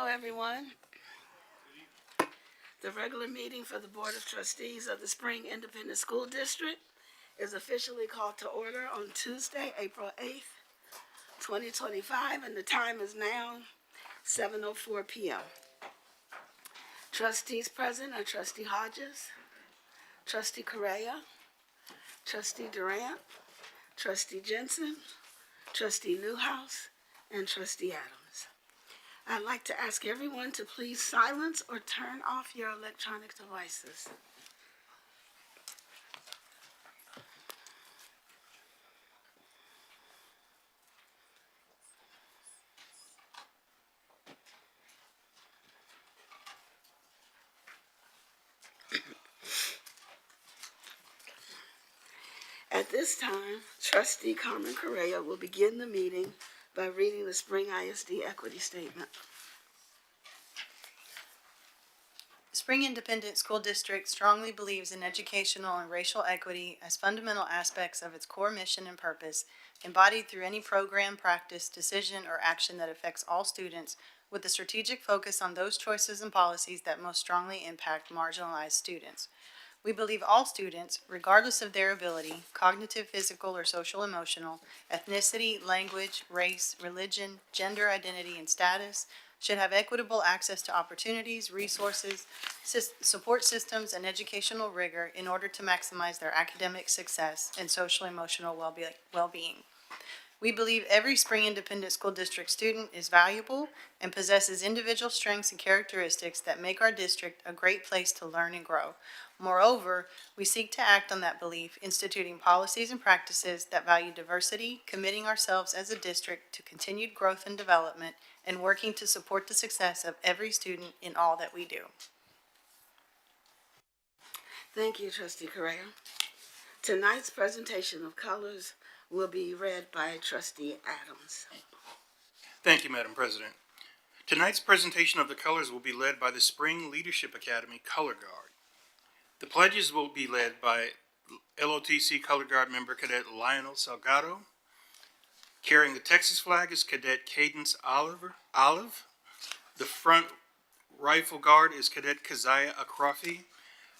Hello, everyone. The regular meeting for the Board of Trustees of the Spring Independent School District is officially called to order on Tuesday, April 8th, 2025, and the time is now 7:04 p.m. Trustees present are Trustee Hodges, Trustee Correa, Trustee Durant, Trustee Jensen, Trustee Newhouse, and Trustee Adams. I'd like to ask everyone to please silence or turn off your electronic devices. At this time, Trustee Carmen Correa will begin the meeting by reading the Spring ISD Equity Statement. Spring Independent School District strongly believes in educational and racial equity as fundamental aspects of its core mission and purpose, embodied through any program, practice, decision, or action that affects all students, with a strategic focus on those choices and policies that most strongly impact marginalized students. We believe all students, regardless of their ability, cognitive, physical, or social emotional, ethnicity, language, race, religion, gender identity, and status, should have equitable access to opportunities, resources, support systems, and educational rigor in order to maximize their academic success and social emotional well-being. We believe every Spring Independent School District student is valuable and possesses individual strengths and characteristics that make our district a great place to learn and grow. Moreover, we seek to act on that belief, instituting policies and practices that value diversity, committing ourselves as a district to continued growth and development, and working to support the success of every student in all that we do. Thank you, Trustee Correa. Tonight's presentation of colors will be read by Trustee Adams. Thank you, Madam President. Tonight's presentation of the colors will be led by the Spring Leadership Academy Color Guard. The pledges will be led by LOTC Color Guard member Cadet Lionel Salgado. Carrying the Texas flag is Cadet Cadence Olive. The front rifle guard is Cadet Keziah Akrofi.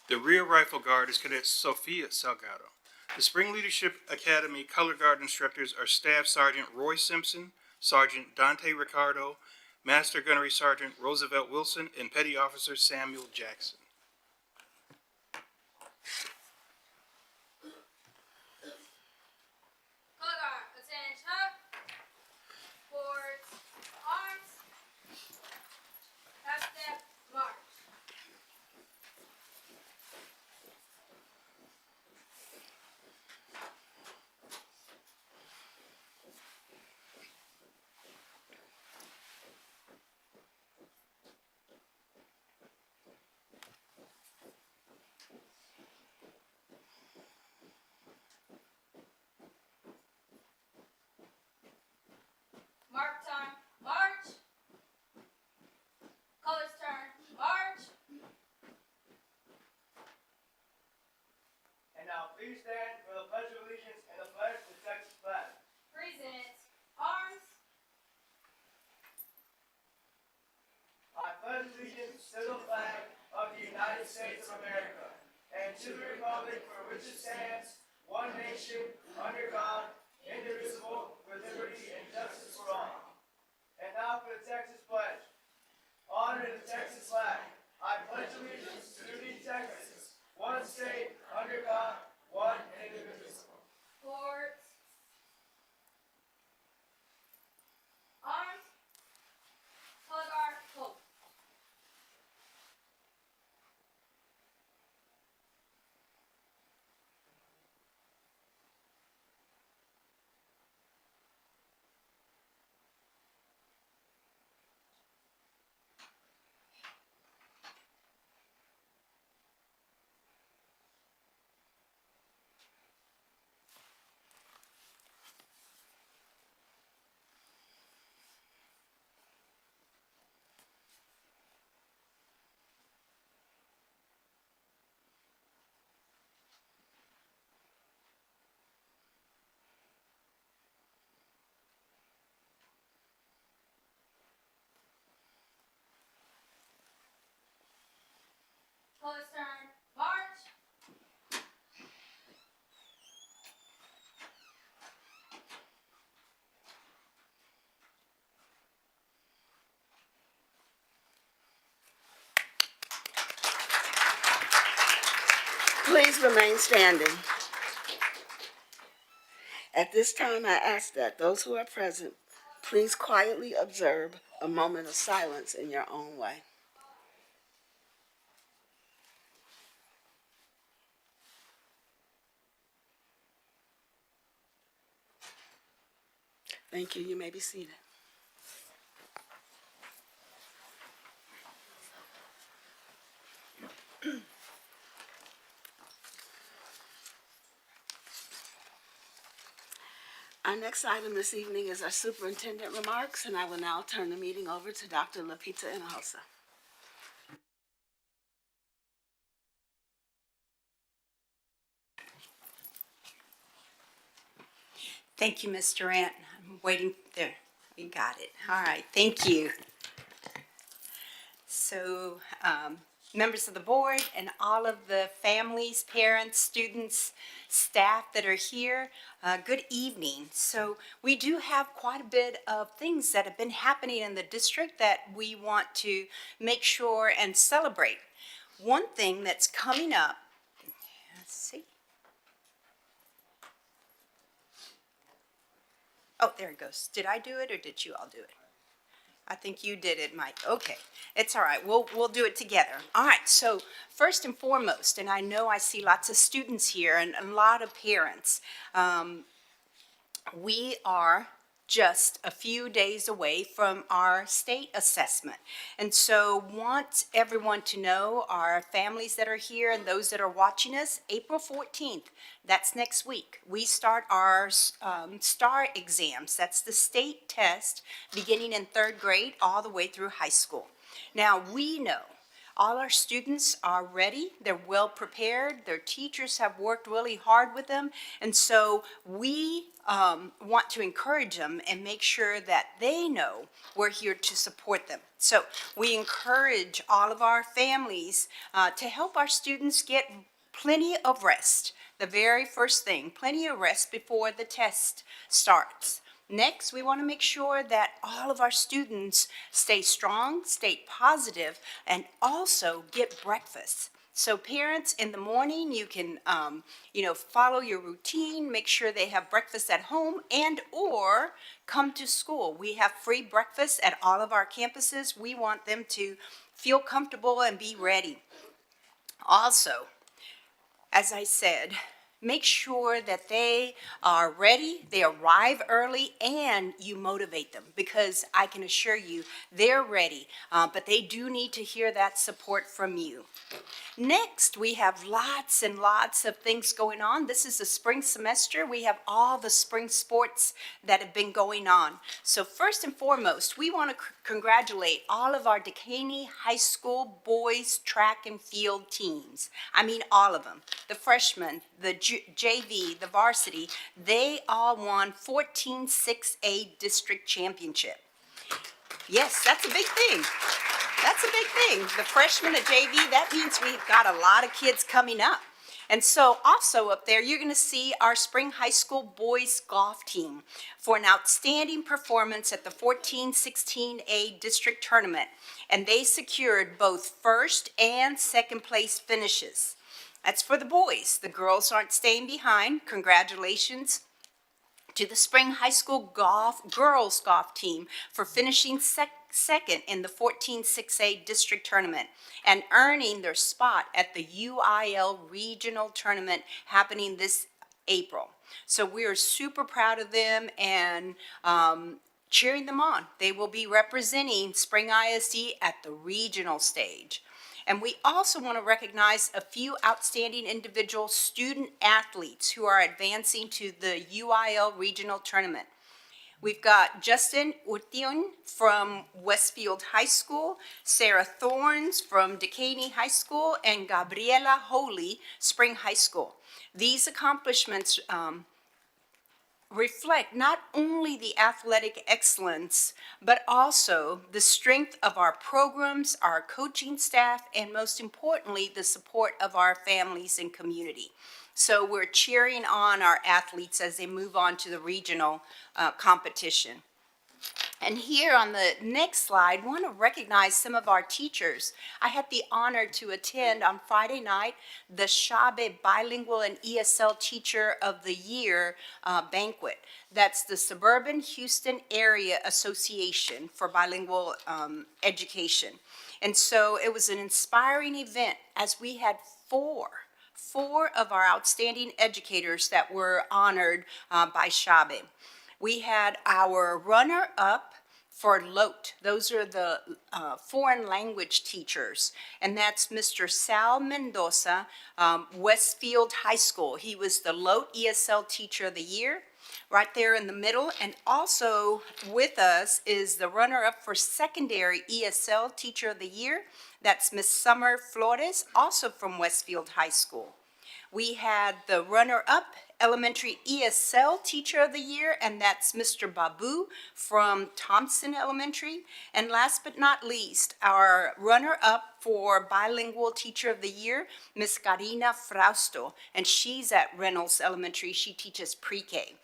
The rear rifle guard is Cadet Sophia Salgado. The Spring Leadership Academy Color Guard instructors are Staff Sergeant Roy Simpson, Sergeant Dante Ricardo, Master Gunnery Sergeant Roosevelt Wilson, and Petty Officer Samuel Jackson. Color guard, attention. Forward, arms. Half step, march. Mark time, march. Colors turn, march. And now please stand for the Pledge of Allegiance and the pledge to the Texas flag. Present, arms. I pledge allegiance to the flag of the United States of America and to the republic for which it stands, one nation, under God, indivisible, with liberty and justice for all. And now for the Texas pledge. Honor the Texas flag. I pledge allegiance to the Texas, one state, under God, one and indivisible. Forward. Arms. Color guard, hold. Please remain standing. At this time, I ask that those who are present, please quietly observe a moment of silence in your own way. Thank you. You may be seated. Our next item this evening is our superintendent remarks, and I will now turn the meeting over to Dr. Lapita Hinojosa. Thank you, Ms. Durant. I'm waiting there. You got it. All right, thank you. So, members of the board and all of the families, parents, students, staff that are here, good evening. So we do have quite a bit of things that have been happening in the district that we want to make sure and celebrate. One thing that's coming up, let's see. Oh, there it goes. Did I do it or did you all do it? I think you did it, Mike. Okay, it's all right. We'll do it together. All right, so first and foremost, and I know I see lots of students here and a lot of parents, we are just a few days away from our state assessment. And so want everyone to know, our families that are here and those that are watching us, April 14th, that's next week, we start our STAR exams. That's the state test beginning in 3rd grade all the way through high school. Now, we know all our students are ready, they're well prepared, their teachers have worked really hard with them, and so we want to encourage them and make sure that they know we're here to support them. So we encourage all of our families to help our students get plenty of rest. The very first thing, plenty of rest before the test starts. Next, we want to make sure that all of our students stay strong, stay positive, and also get breakfast. So parents, in the morning, you can, follow your routine, make sure they have breakfast at home and or come to school. We have free breakfast at all of our campuses. We want them to feel comfortable and be ready. Also, as I said, make sure that they are ready, they arrive early, and you motivate them, because I can assure you they're ready, but they do need to hear that support from you. Next, we have lots and lots of things going on. This is the spring semester. We have all the spring sports that have been going on. So first and foremost, we want to congratulate all of our Dekaney High School boys track and field teams. I mean all of them. The freshmen, the JV, the varsity, they all won 14-6A district championship. Yes, that's a big thing. That's a big thing. The freshmen at JV, that means we've got a lot of kids coming up. And so also up there, you're going to see our spring high school boys golf team for an outstanding performance at the 14-16A district tournament. And they secured both first and second place finishes. That's for the boys. The girls aren't staying behind. Congratulations to the spring high school girls golf team for finishing second in the 14-6A district tournament and earning their spot at the UIL regional tournament happening this April. So we are super proud of them and cheering them on. They will be representing Spring ISD at the regional stage. And we also want to recognize a few outstanding individual student athletes who are advancing to the UIL regional tournament. We've got Justin Urtion from Westfield High School, Sarah Thorns from Dekaney High School, and Gabriela Holy, Spring High School. These accomplishments reflect not only the athletic excellence, but also the strength of our programs, our coaching staff, and most importantly, the support of our families and community. So we're cheering on our athletes as they move on to the regional competition. And here on the next slide, I want to recognize some of our teachers. I had the honor to attend on Friday night the Shabe Bilingual and ESL Teacher of the Year banquet. That's the Suburban Houston Area Association for Bilingual Education. And so it was an inspiring event as we had four of our outstanding educators that were honored by Shabe. We had our runner-up for LOTE. Those are the foreign language teachers, and that's Mr. Sal Mendoza, Westfield High School. He was the LOTE ESL Teacher of the Year, right there in the middle. And also with us is the runner-up for secondary ESL Teacher of the Year. That's Miss Summer Flores, also from Westfield High School. We had the runner-up elementary ESL Teacher of the Year, and that's Mr. Babu from Thompson Elementary. And last but not least, our runner-up for bilingual Teacher of the Year, Miss Karina Frausto, and she's at Reynolds Elementary. She teaches pre-K.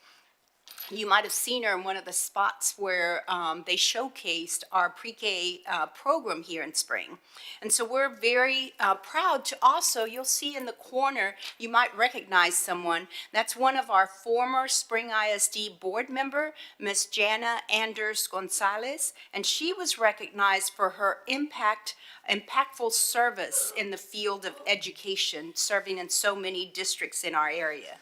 You might have seen her in one of the spots where they showcased our pre-K program here in Spring. And so we're very proud to also, you'll see in the corner, you might recognize someone. That's one of our former Spring ISD board member, Miss Jana Anders Gonzalez, and she was recognized for her impactful service in the field of education, serving in so many districts in our area.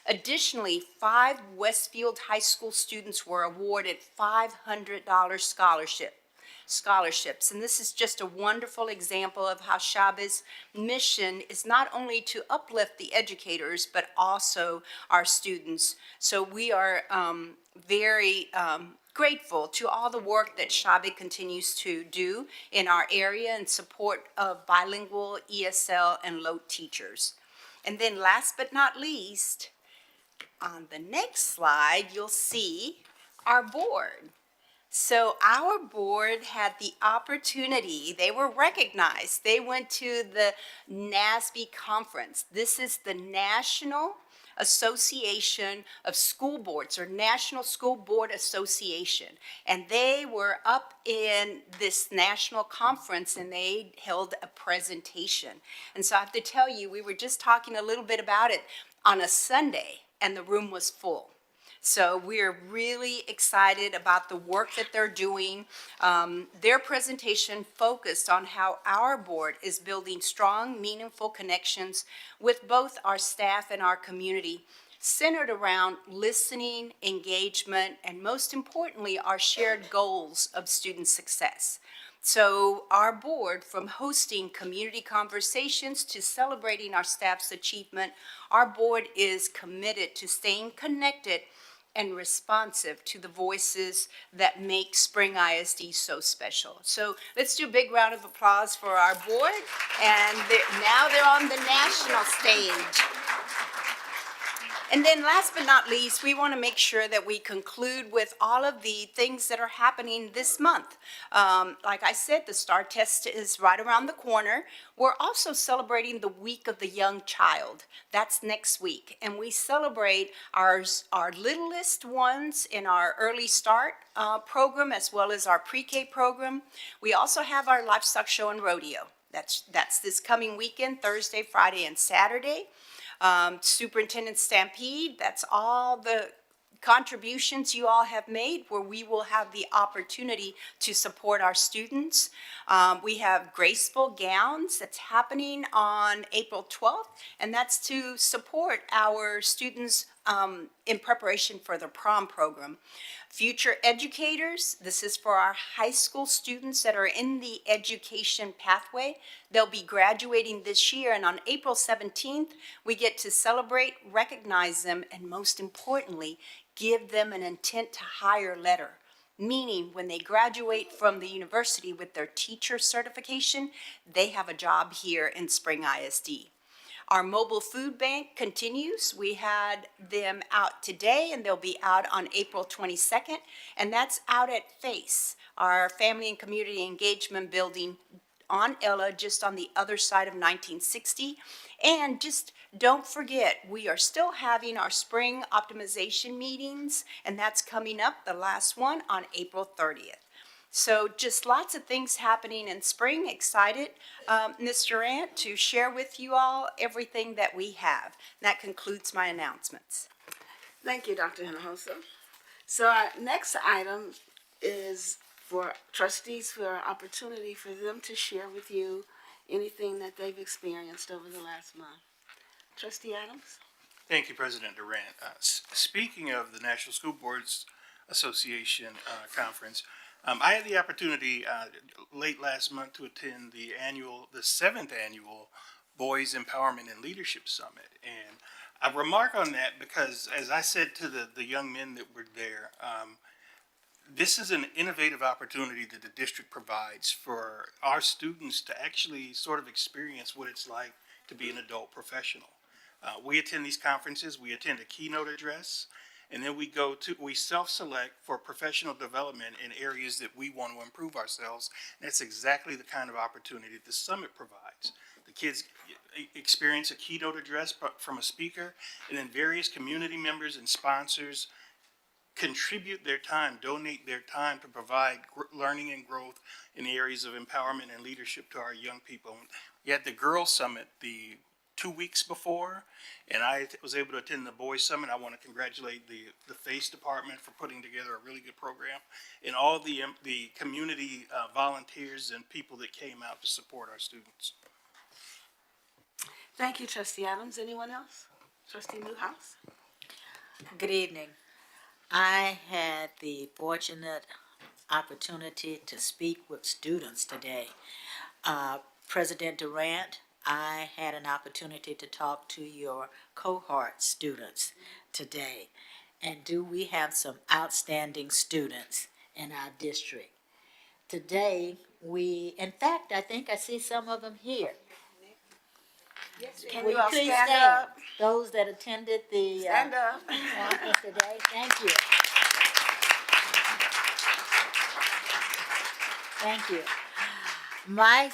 Additionally, 5 Westfield High School students were awarded $500 scholarships. And this is just a wonderful example of how Shabe's mission is not only to uplift the educators, but also our students. So we are very grateful to all the work that Shabe continues to do in our area in support of bilingual ESL and LOTE teachers. And then last but not least, on the next slide, you'll see our board. So our board had the opportunity, they were recognized. They went to the NASB conference. This is the National Association of School Boards, or National School Board Association. And they were up in this national conference and they held a presentation. And so I have to tell you, we were just talking a little bit about it on a Sunday, and the room was full. So we're really excited about the work that they're doing. Their presentation focused on how our board is building strong, meaningful connections with both our staff and our community, centered around listening, engagement, and most importantly, our shared goals of student success. So our board, from hosting community conversations to celebrating our staff's achievement, our board is committed to staying connected and responsive to the voices that make Spring ISD so special. So let's do a big round of applause for our board. And now they're on the national stage. And then last but not least, we want to make sure that we conclude with all of the things that are happening this month. Like I said, the STAR test is right around the corner. We're also celebrating the Week of the Young Child. That's next week. And we celebrate our littlest ones in our Early Start program, as well as our pre-K program. We also have our Livestock Show and Rodeo. That's this coming weekend, Thursday, Friday, and Saturday. Superintendent Stampede, that's all the contributions you all have made where we will have the opportunity to support our students. We have Graceful Gowns that's happening on April 12th, and that's to support our students in preparation for the prom program. Future Educators, this is for our high school students that are in the education pathway. They'll be graduating this year, and on April 17th, we get to celebrate, recognize them, and most importantly, give them an intent to hire letter. Meaning when they graduate from the university with their teacher certification, they have a job here in Spring ISD. Our mobile food bank continues. We had them out today, and they'll be out on April 22nd, and that's out at FACE, our Family and Community Engagement Building, on Ella, just on the other side of 1960. And just don't forget, we are still having our spring optimization meetings, and that's coming up, the last one on April 30th. So just lots of things happening in spring. Excited, Ms. Durant, to share with you all everything that we have. That concludes my announcements. Thank you, Dr. Hinojosa. So our next item is for trustees, for an opportunity for them to share with you anything that they've experienced over the last month. Trustee Adams? Thank you, President Durant. Speaking of the National School Boards Association conference, I had the opportunity late last month to attend the 7th annual Boys Empowerment and Leadership Summit. And I remark on that because, as I said to the young men that were there, this is an innovative opportunity that the district provides for our students to actually sort of experience what it's like to be an adult professional. We attend these conferences, we attend a keynote address, and then we self-select for professional development in areas that we want to improve ourselves. And that's exactly the kind of opportunity that the summit provides. The kids experience a keynote address from a speaker, and then various community members and sponsors contribute their time, donate their time to provide learning and growth in the areas of empowerment and leadership to our young people. We had the Girls Summit the 2 weeks before, and I was able to attend the Boys Summit. I want to congratulate the FACE department for putting together a really good program, and all the community volunteers and people that came out to support our students. Thank you, Trustee Adams. Anyone else? Trustee Newhouse? Good evening. I had the fortunate opportunity to speak with students today. President Durant, I had an opportunity to talk to your cohort students today. And do we have some outstanding students in our district? Today, in fact, I think I see some of them here. Can Will you you all please stand stand? up? Those that attended the Stand up. conference today, thank you. Thank you. My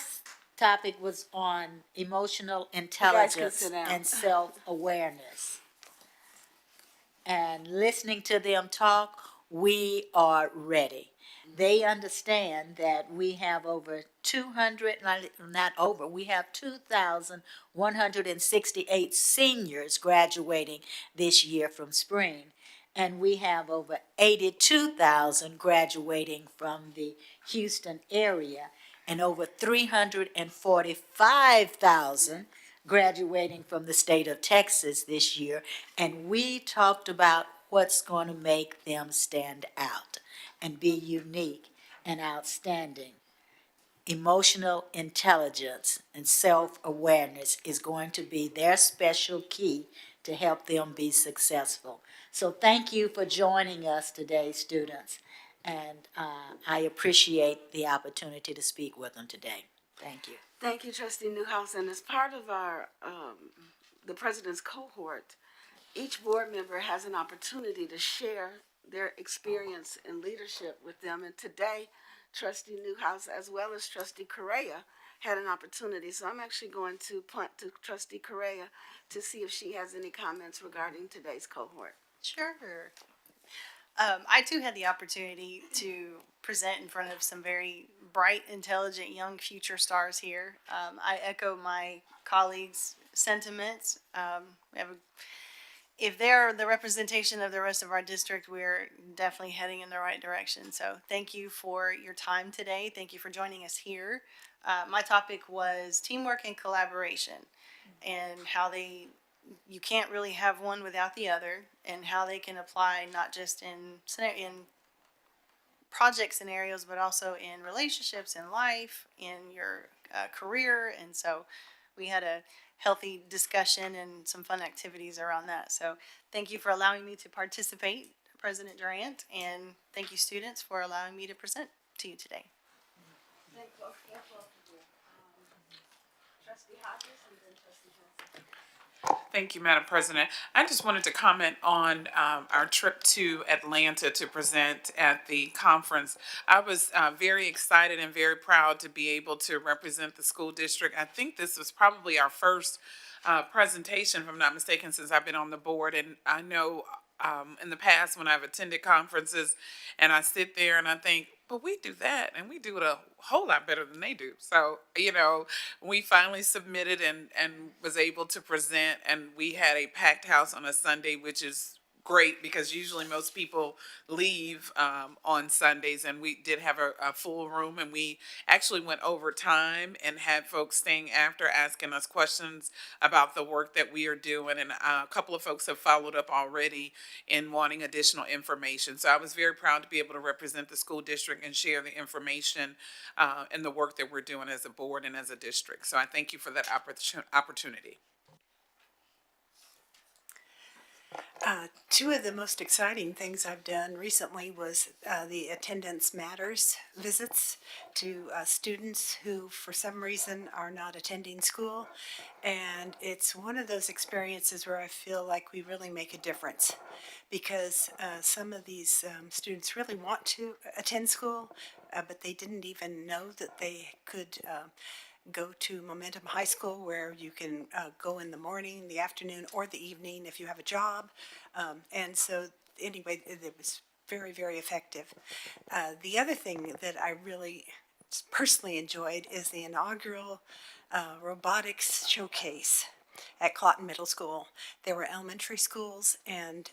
topic was on emotional guys can intelligence sit down. and self-awareness. And listening to them talk, we are ready. They understand that we have over 2,168 seniors graduating this year from spring. And we have over 82,000 graduating from the Houston area and over 345,000 graduating from the state of Texas this year. And we talked about what's going to make them stand out and be unique and outstanding. Emotional intelligence and self-awareness is going to be their special key to help them be successful. So thank you for joining us today, students. And I appreciate the opportunity to speak with them today. Thank you. Thank you, Trustee Newhouse. And as part of our, the president's cohort, each board member has an opportunity to share their experience in leadership with them. And today, Trustee Newhouse, as well as Trustee Correa, had an opportunity. So I'm actually going to punt to Trustee Correa to see if she has any comments regarding today's cohort. Sure. I too had the opportunity to present in front of some very bright, intelligent, young future stars here. I echo my colleagues' sentiments. If they're the representation of the rest of our district, we're definitely heading in the right direction. So thank you for your time today. Thank you for joining us here. My topic was teamwork and collaboration, and how you can't really have one without the other, and how they can apply not just in project scenarios, but also in relationships, in life, in your career. And so we had a healthy discussion and some fun activities around that. So thank you for allowing me to participate, President Durant, and thank you, students, for allowing me to present to you today. Thank you. Trustee Hodges and then Trustee Johnson. Thank you, Madam President. I just wanted to comment on our trip to Atlanta to present at the conference. I was very excited and very proud to be able to represent the school district. I think this was probably our first presentation, if I'm not mistaken, since I've been on the board. And I know in the past when I've attended conferences and I sit there and I think, but we do that and we do it a whole lot better than they do. So, we finally submitted and was able to present, and we had a packed house on a Sunday, which is great because usually most people leave on Sundays, and we did have a full room, and we actually went over time and had folks staying after asking us questions about the work that we are doing, and a couple of folks have followed up already in wanting additional information. So I was very proud to be able to represent the school district and share the information and the work that we're doing as a board and as a district. So I thank you for that opportunity. Two of the most exciting things I've done recently was the attendance matters visits to students who for some reason are not attending school. And it's one of those experiences where I feel like we really make a difference because some of these students really want to attend school, but they didn't even know that they could go to Momentum High School where you can go in the morning, the afternoon, or the evening if you have a job. And so anyway, it was very, very effective. The other thing that I really personally enjoyed is the inaugural robotics showcase at Clotton Middle School. There were elementary schools and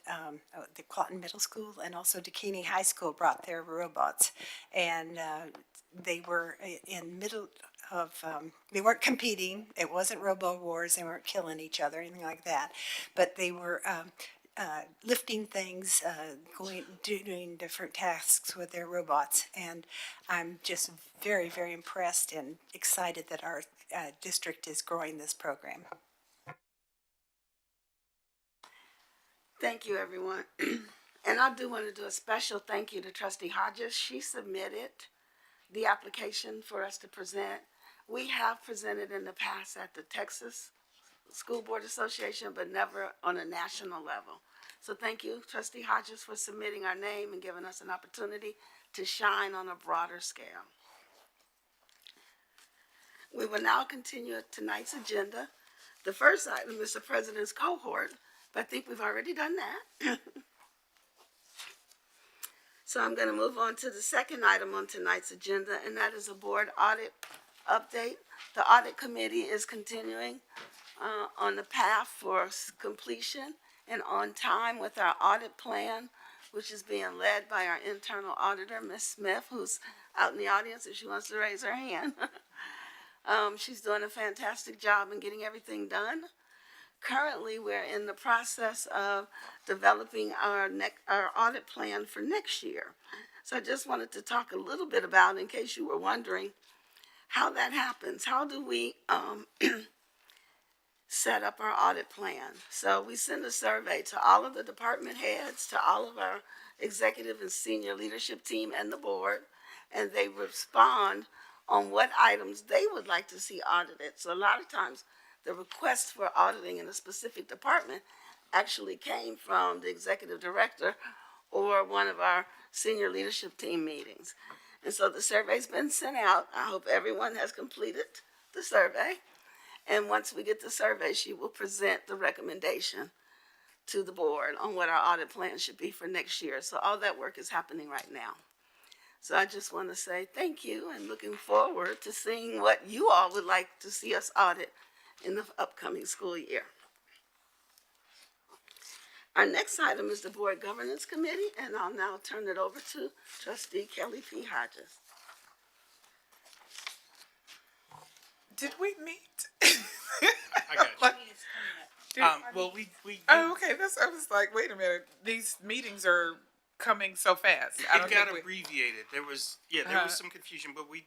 the Clotton Middle School and also Dakini High School brought their robots. And they were in middle of, they weren't competing. It wasn't Robo Wars. They weren't killing each other, anything like that. But they were lifting things, doing different tasks with their robots. And I'm just very, very impressed and excited that our district is growing this program. Thank you, everyone. And I do want to do a special thank you to Trustee Hodges. She submitted the application for us to present. We have presented in the past at the Texas School Board Association, but never on a national level. So thank you, Trustee Hodges, for submitting our name and giving us an opportunity to shine on a broader scale. We will now continue tonight's agenda. The first item is the President's cohort, but I think we've already done that. So I'm going to move on to the second item on tonight's agenda, and that is a board audit update. The audit committee is continuing on the path for completion and on time with our audit plan, which is being led by our internal auditor, Ms. Smith, who's out in the audience if she wants to raise her hand. She's doing a fantastic job in getting everything done. Currently, we're in the process of developing our audit plan for next year. So I just wanted to talk a little bit about, in case you were wondering, how that happens. How do we set up our audit plan? So we send a survey to all of the department heads, to all of our executive and senior leadership team and the board, and they respond on what items they would like to see audited. So a lot of times, the request for auditing in a specific department actually came from the executive director or one of our senior leadership team meetings. And so the survey's been sent out. I hope everyone has completed the survey. And once we get the survey, she will present the recommendation to the board on what our audit plan should be for next year. So all that work is happening right now. So I just want to say thank you and looking forward to seeing what you all would like to see us audit in the upcoming school year. Our next item is the Board Governance Committee, and I'll now turn it over to Trustee Kelly P. Hodges. Did we meet? I got you. Well, we Oh, okay. I was like, wait a minute. These meetings are coming so fast. I don't it got think abbreviated. There was some confusion, but we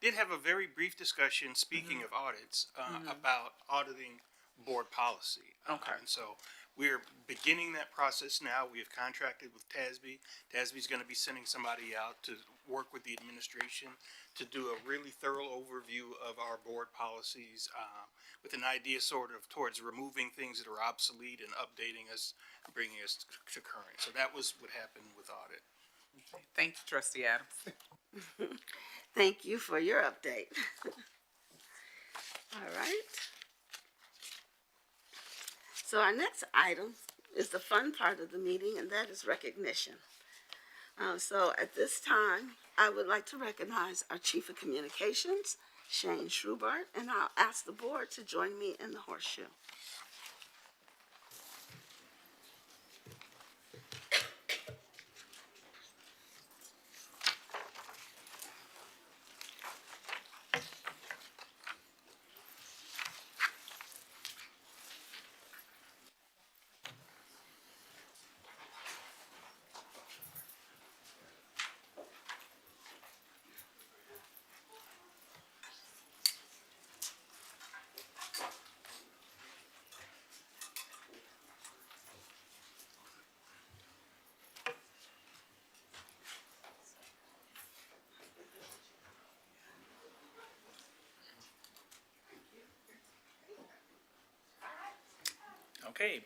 did have a very brief discussion, speaking of audits, about auditing board policy. Okay. And so We are beginning that process now. We have contracted with TASB. TASB is going to be sending somebody out to work with the administration to do a really thorough overview of our board policies, with an idea sort of towards removing things that are obsolete and updating us, and bringing us to current. So that was what happened with audit. Thank you, Trustee Adams. Thank you for your update. All right. So our next item is the fun part of the meeting, and that is recognition. So at this time, I would like to recognize our Chief of Communications, Shane Schrubart, and I'll ask the board to join me in the horseshoe. Okay,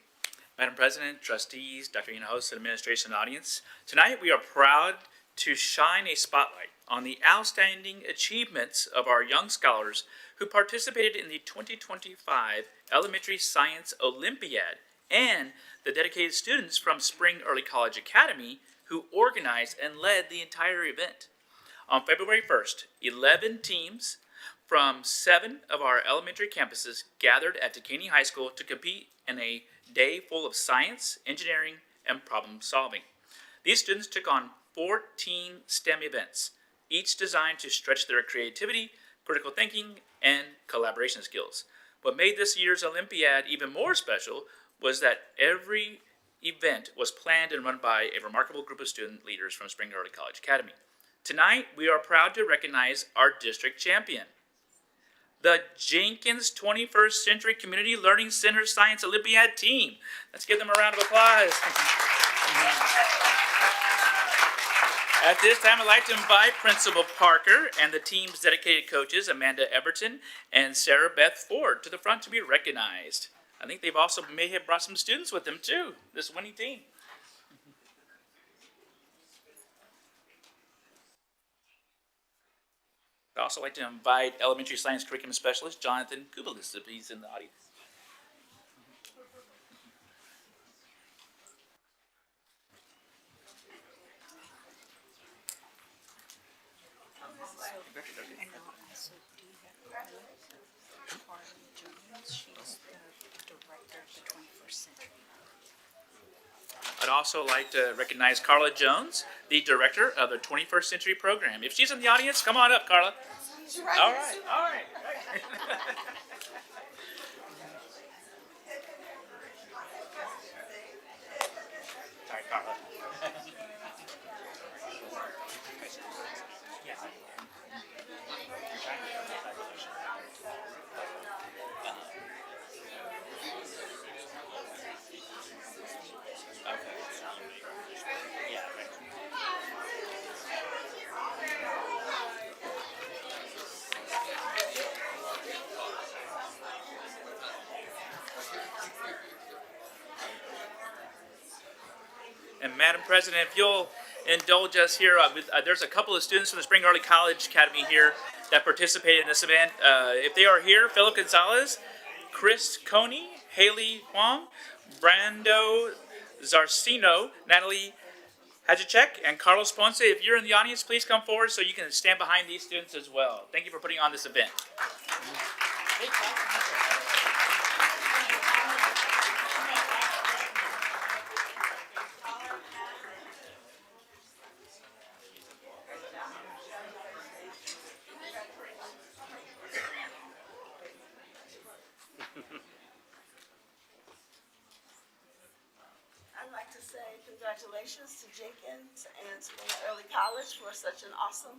Madam President, trustees, Dr. Ina host, and administration and audience. Tonight we are proud to shine a spotlight on the outstanding achievements of our young scholars who participated in the 2025 Elementary Science Olympiad and the dedicated students from Spring Early College Academy who organized and led the entire event. On February 1st, 11 teams from 7 of our elementary campuses gathered at Dekaney High School to compete in a day full of science, engineering, and problem solving. These students took on 14 STEM events, each designed to stretch their creativity, critical thinking, and collaboration skills. What made this year's Olympiad even more special was that every event was planned and run by a remarkable group of student leaders from Spring Early College Academy. Tonight, we are proud to recognize our district champion, the Jenkins 21st Century Community Learning Center Science Olympiad team. Let's give them a round of applause. At this time, I'd like to invite Principal Parker and the team's dedicated coaches, Amanda Everton and Sarah Beth Ford, to the front to be recognized. I think they've also may have brought some students with them too, this winning team. I'd also like to invite Elementary Science Curriculum Specialist Jonathan Kubelis if he's in the audience. I'd also like to recognize Carla Jones, the director of the 21st Century Program. If she's in the audience, come on up, Carla. All right. Sorry, Carla. And Madam President, if you'll indulge us here, there's a couple of students from the Spring Early College Academy here that participated in this event. If they are here, Philip Gonzalez, Chris Coney, Haley Huang, Brando Zarcino, Natalie Hajicek, and Carlos Ponce. If you're in the audience, please come forward so you can stand behind these students as well. Thank you for putting on this event. I'd like to say congratulations to Jenkins and Spring Early College for such an awesome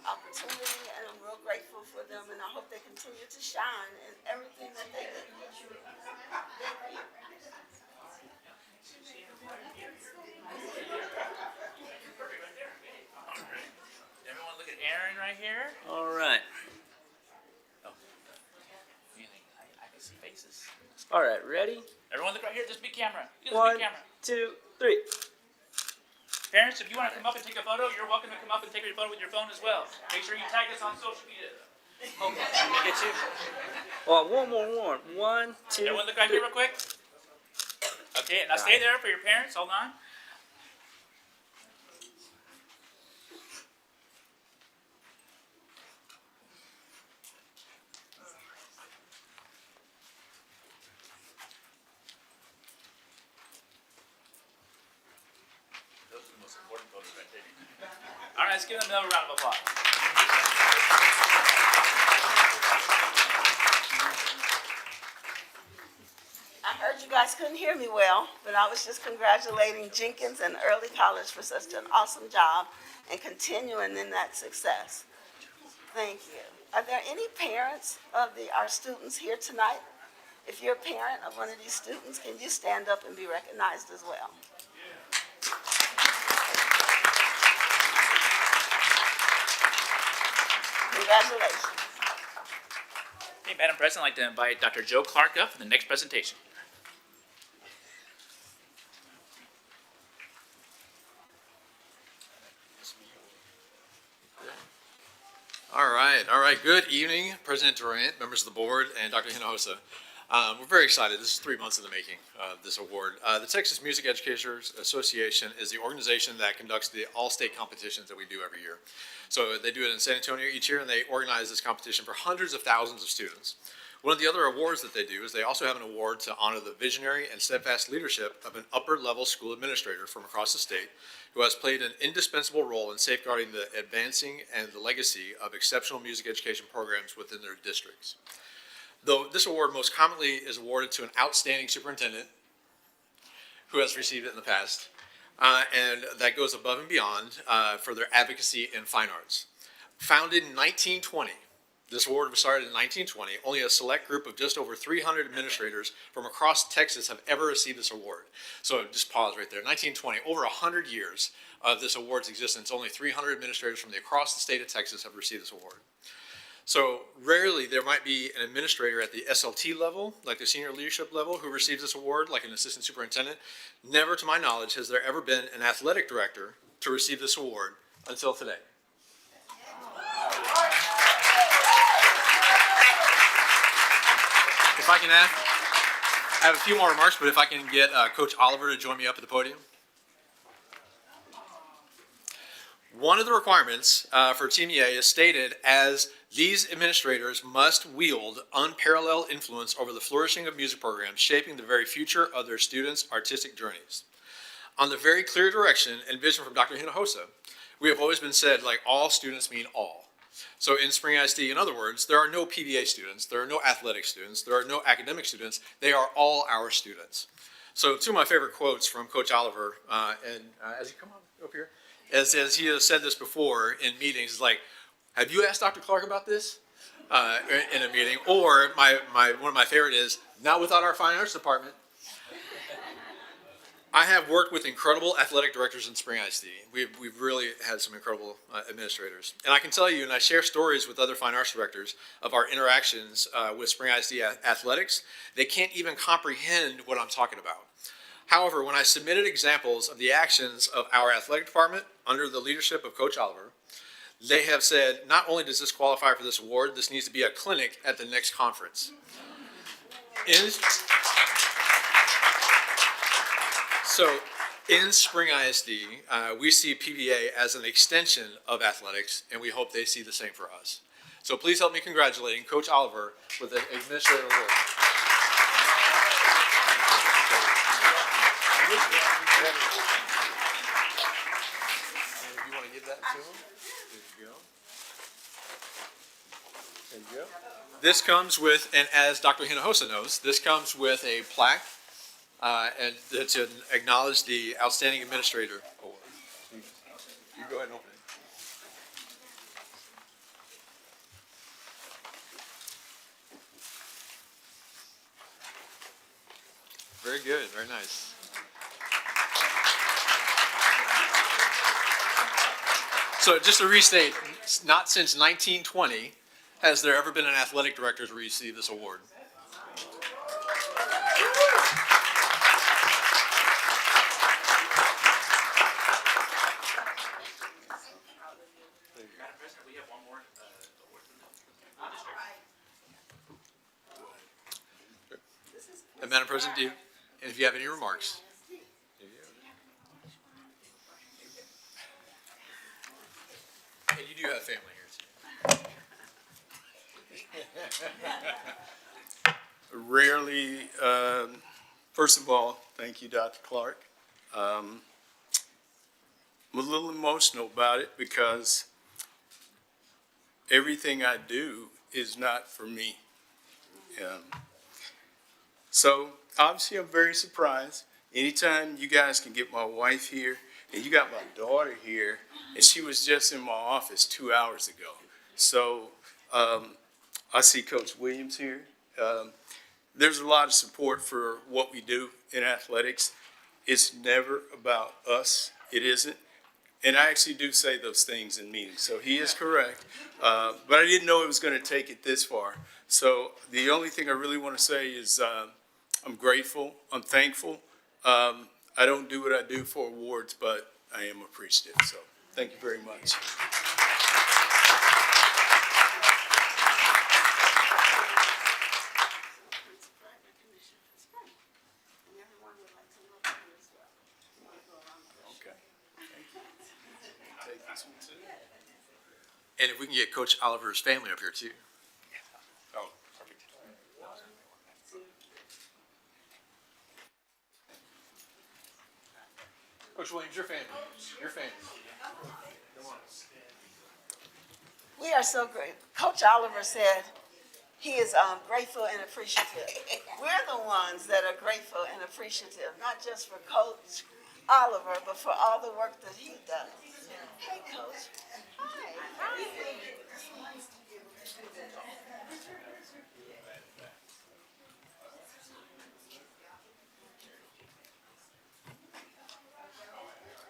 opportunity, and I'm real grateful for them, and I hope they continue to shine in everything that they do. Aaron right here. All right. I can see faces. All right, ready? Everyone look right here. This big camera. Look at this One, big camera. 2, 3. Parents, if you want to come up and take a photo, you're welcome to come up and take your photo with your phone as well. Make sure you tag us on social media. Okay, let me get you. Oh, one more. 1, 2. Everyone look right here real quick. Okay, now stay there for your parents. Hold on. Those are the most important photos right there. All right, let's give them another round of applause. I heard you guys couldn't hear me well, but I was just congratulating Jenkins and Early College for such an awesome job and continuing in that success. Thank you. Are there any parents of our students here tonight? If you're a parent of one of these students, can you stand up and be recognized as well? Congratulations. Hey, Madam President, I'd like to invite Dr. Joe Clark up for the next presentation. All right. Good evening, President Durant, members of the board, and Dr. Hinojosa. We're very excited. This is 3 months in the making, this award. The Texas Music Educators Association is the organization that conducts the all-state competitions that we do every year. So they do it in San Antonio each year, and they organize this competition for hundreds of thousands of students. One of the other awards that they do is they also have an award to honor the visionary and steadfast leadership of an upper-level school administrator from across the state who has played an indispensable role in safeguarding the advancing and the legacy of exceptional music education programs within their districts. Though this award most commonly is awarded to an outstanding superintendent who has received it in the past, and that goes above and beyond for their advocacy in fine arts. Founded in 1920, this award was started in 1920. Only a select group of just over 300 administrators from across Texas have ever received this award. So just pause right there. 1920, over 100 years of this award's existence, only 300 administrators from across the state of Texas have received this award. So rarely there might be an administrator at the SLT level, like the senior leadership level, who receives this award, like an assistant superintendent. Never, to my knowledge, has there ever been an athletic director to receive this award until today. If I can add, I have a few more remarks, but if I can get Coach Oliver to join me up at the podium. One of the requirements for Team EA is stated as these administrators must wield unparalleled influence over the flourishing of music programs, shaping the very future of their students' artistic journeys. On the very clear direction and vision from Dr. Hinojosa, we have always been said, like, all students mean all. So in Spring ISD, in other words, there are no PBA students, there are no athletic students, there are no academic students, they are all our students. So two of my favorite quotes from Coach Oliver, as you come on up here, as he has said this before in meetings, is like, have you asked Dr. Clark about this in a meeting? Or one of my favorite is, not without our fine arts department. I have worked with incredible athletic directors in Spring ISD. We've really had some incredible administrators. And I can tell you, and I share stories with other fine arts directors of our interactions with Spring ISD athletics, they can't even comprehend what I'm talking about. However, when I submitted examples of the actions of our athletic department under the leadership of Coach Oliver, they have said, not only does this qualify for this award, this needs to be a clinic at the next conference. So in Spring ISD, we see PBA as an extension of athletics, and we hope they see the same for us. So please help me congratulating Coach Oliver with the administrative award. If you want to give that to him, there you go. There you go. This comes with, and as Dr. Hinojosa knows, this comes with a plaque and to acknowledge the Outstanding Administrator Award. You go ahead and open it. Very good, very nice. So just to restate, Not since 1920 has there ever been an athletic director to receive this award. Madam President, we have one more award from the district. And Madam President, and if you have any remarks. And you do have family here too. Rarely, first of all, thank you, Dr. Clark. I'm a little emotional about it because everything I do is not for me. So obviously I'm very surprised. Anytime you guys can get my wife here, and you got my daughter here, and she was just in my office 2 hours ago. So I see Coach Williams here. There's a lot of support for what we do in athletics. It's never about us. It isn't. And I actually do say those things in meetings, so he is correct. But I didn't know it was going to take it this far. So the only thing I really want to say is I'm grateful. I'm thankful. I don't do what I do for awards, but I am appreciative. So thank you very much. Okay. Thank you. Take this one too. And if we can get Coach Oliver's family up here too. Oh, perfect. Coach Williams, your family. Your family. We are so great. Coach Oliver said he is grateful and appreciative. We're the ones that are grateful and appreciative, not just for Coach Oliver, but for all the work that he does. Hey, Coach. Hi. How are you?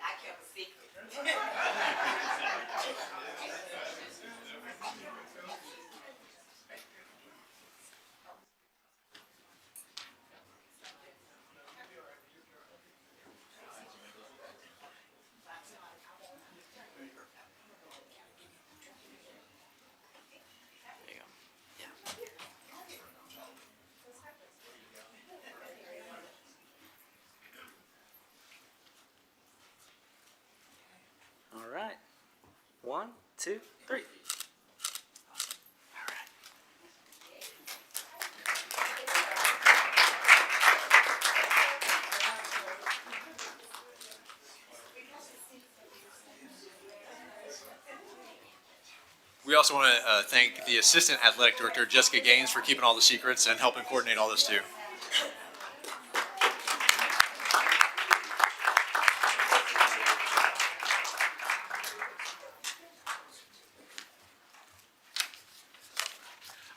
I kept a secret. All right. 1, 2, 3. We also want to thank the Assistant Athletic Director, Jessica Gaines, for keeping all the secrets and helping coordinate all this too.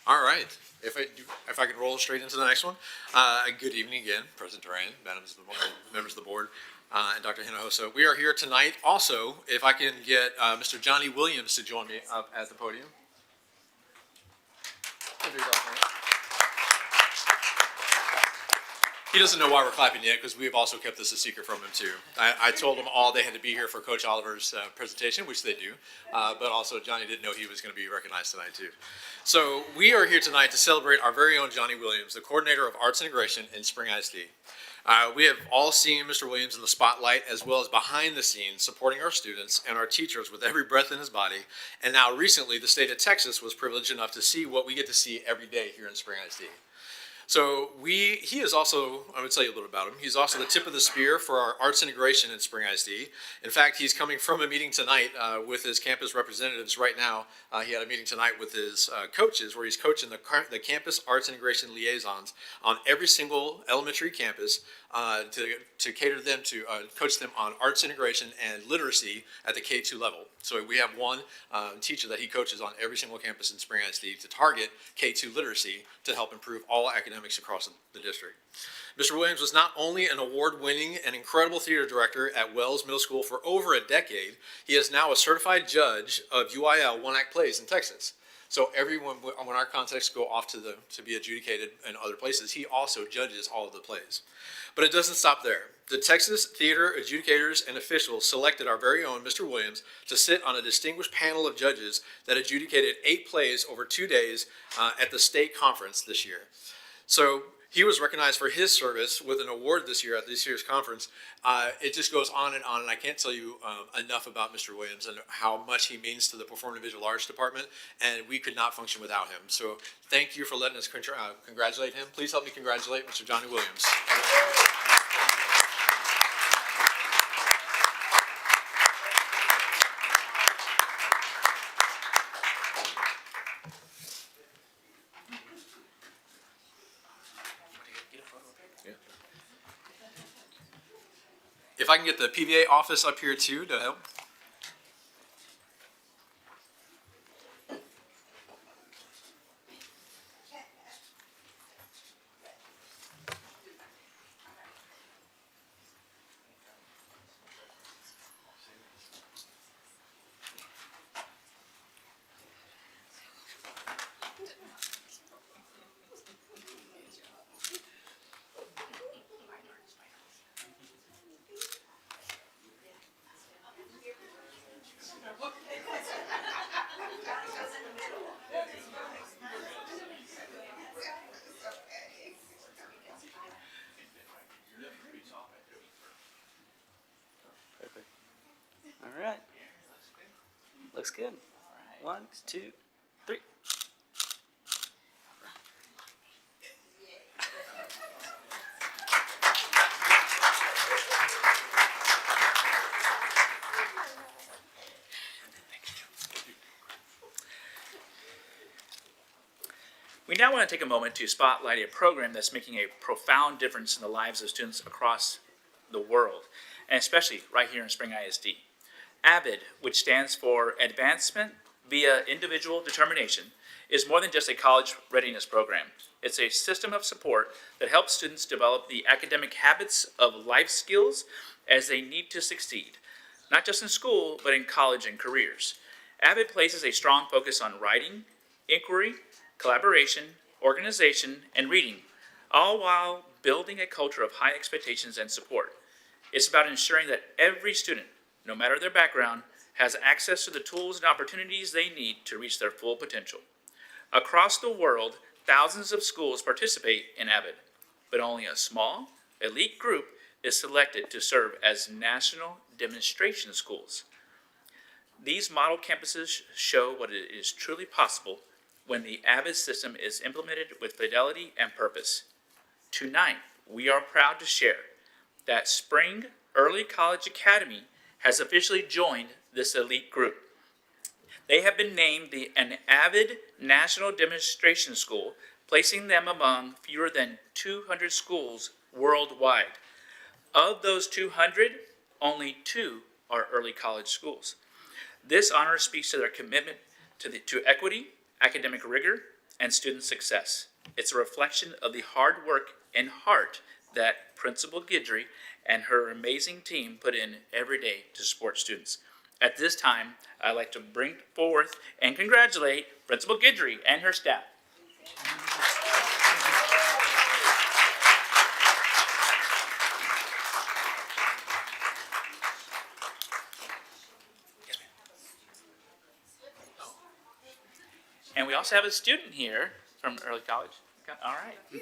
All right. If I could roll straight into the next one. Good evening again, President Duran, members of the board, and Dr. Hinojosa. We are here tonight. Also, if I can get Mr. Johnny Williams to join me up at the podium. He doesn't know why we're clapping yet because we have also kept this a secret from him too. I told them all they had to be here for Coach Oliver's presentation, which they do, but also Johnny didn't know he was going to be recognized tonight too. So we are here tonight to celebrate our very own Johnny Williams, the coordinator of Arts Integration in Spring ISD. We have all seen Mr. Williams in the spotlight as well as behind the scenes supporting our students and our teachers with every breath in his body. And now recently the state of Texas was privileged enough to see what we get to see every day here in Spring ISD. So he is also, I'm going to tell you a little about him, he's also the tip of the spear for our arts integration in Spring ISD. In fact, he's coming from a meeting tonight with his campus representatives right now. He had a meeting tonight with his coaches where he's coaching the campus arts integration liaisons on every single elementary campus to cater them to coach them on arts integration and literacy at the K-2 level. So we have one teacher that he coaches on every single campus in Spring ISD to target K-2 literacy to help improve all academic academics across the district. Mr. Williams was not only an award-winning and incredible theater director at Wells Middle School for over a decade, he is now a certified judge of UIL one-act plays in Texas. So everyone, when our contests go off to be adjudicated in other places, he also judges all of the plays. But it doesn't stop there. The Texas theater adjudicators and officials selected our very own Mr. Williams to sit on a distinguished panel of judges that adjudicated 8 plays over 2 days at the state conference this year. So he was recognized for his service with an award this year at this year's conference. It just goes on, and I can't tell you enough about Mr. Williams and how much he means to the Performing Visual Arts Department, and we could not function without him. So thank you for letting us congratulate him. Please help me congratulate Mr. Johnny Williams. If I can get the PVA office up here too to help. All right. Looks good. 1, 2, 3. We now want to take a moment to spotlight a program that's making a profound difference in the lives of students across the world, and especially right here in Spring ISD. AVID, which stands for Advancement via Individual Determination, is more than just a college readiness program. It's a system of support that helps students develop the academic habits of life skills as they need to succeed, not just in school, but in college and careers. AVID places a strong focus on writing, inquiry, collaboration, organization, and reading, all while building a culture of high expectations and support. It's about ensuring that every student, no matter their background, has access to the tools and opportunities they need to reach their full potential. Across the world, thousands of schools participate in AVID, but only a small, elite group is selected to serve as national demonstration schools. These model campuses show what it is truly possible when the AVID system is implemented with fidelity and purpose. Tonight, we are proud to share that Spring Early College Academy has officially joined this elite group. They have been named an AVID National Demonstration School, placing them among fewer than 200 schools worldwide. Of those 200, only 2 are early college schools. This honor speaks to their commitment to equity, academic rigor, and student success. It's a reflection of the hard work and heart that Principal Guidry and her amazing team put in every day to support students. At this time, I'd like to bring forth and congratulate Principal Guidry and her staff. And we also have a student here from early college. All right.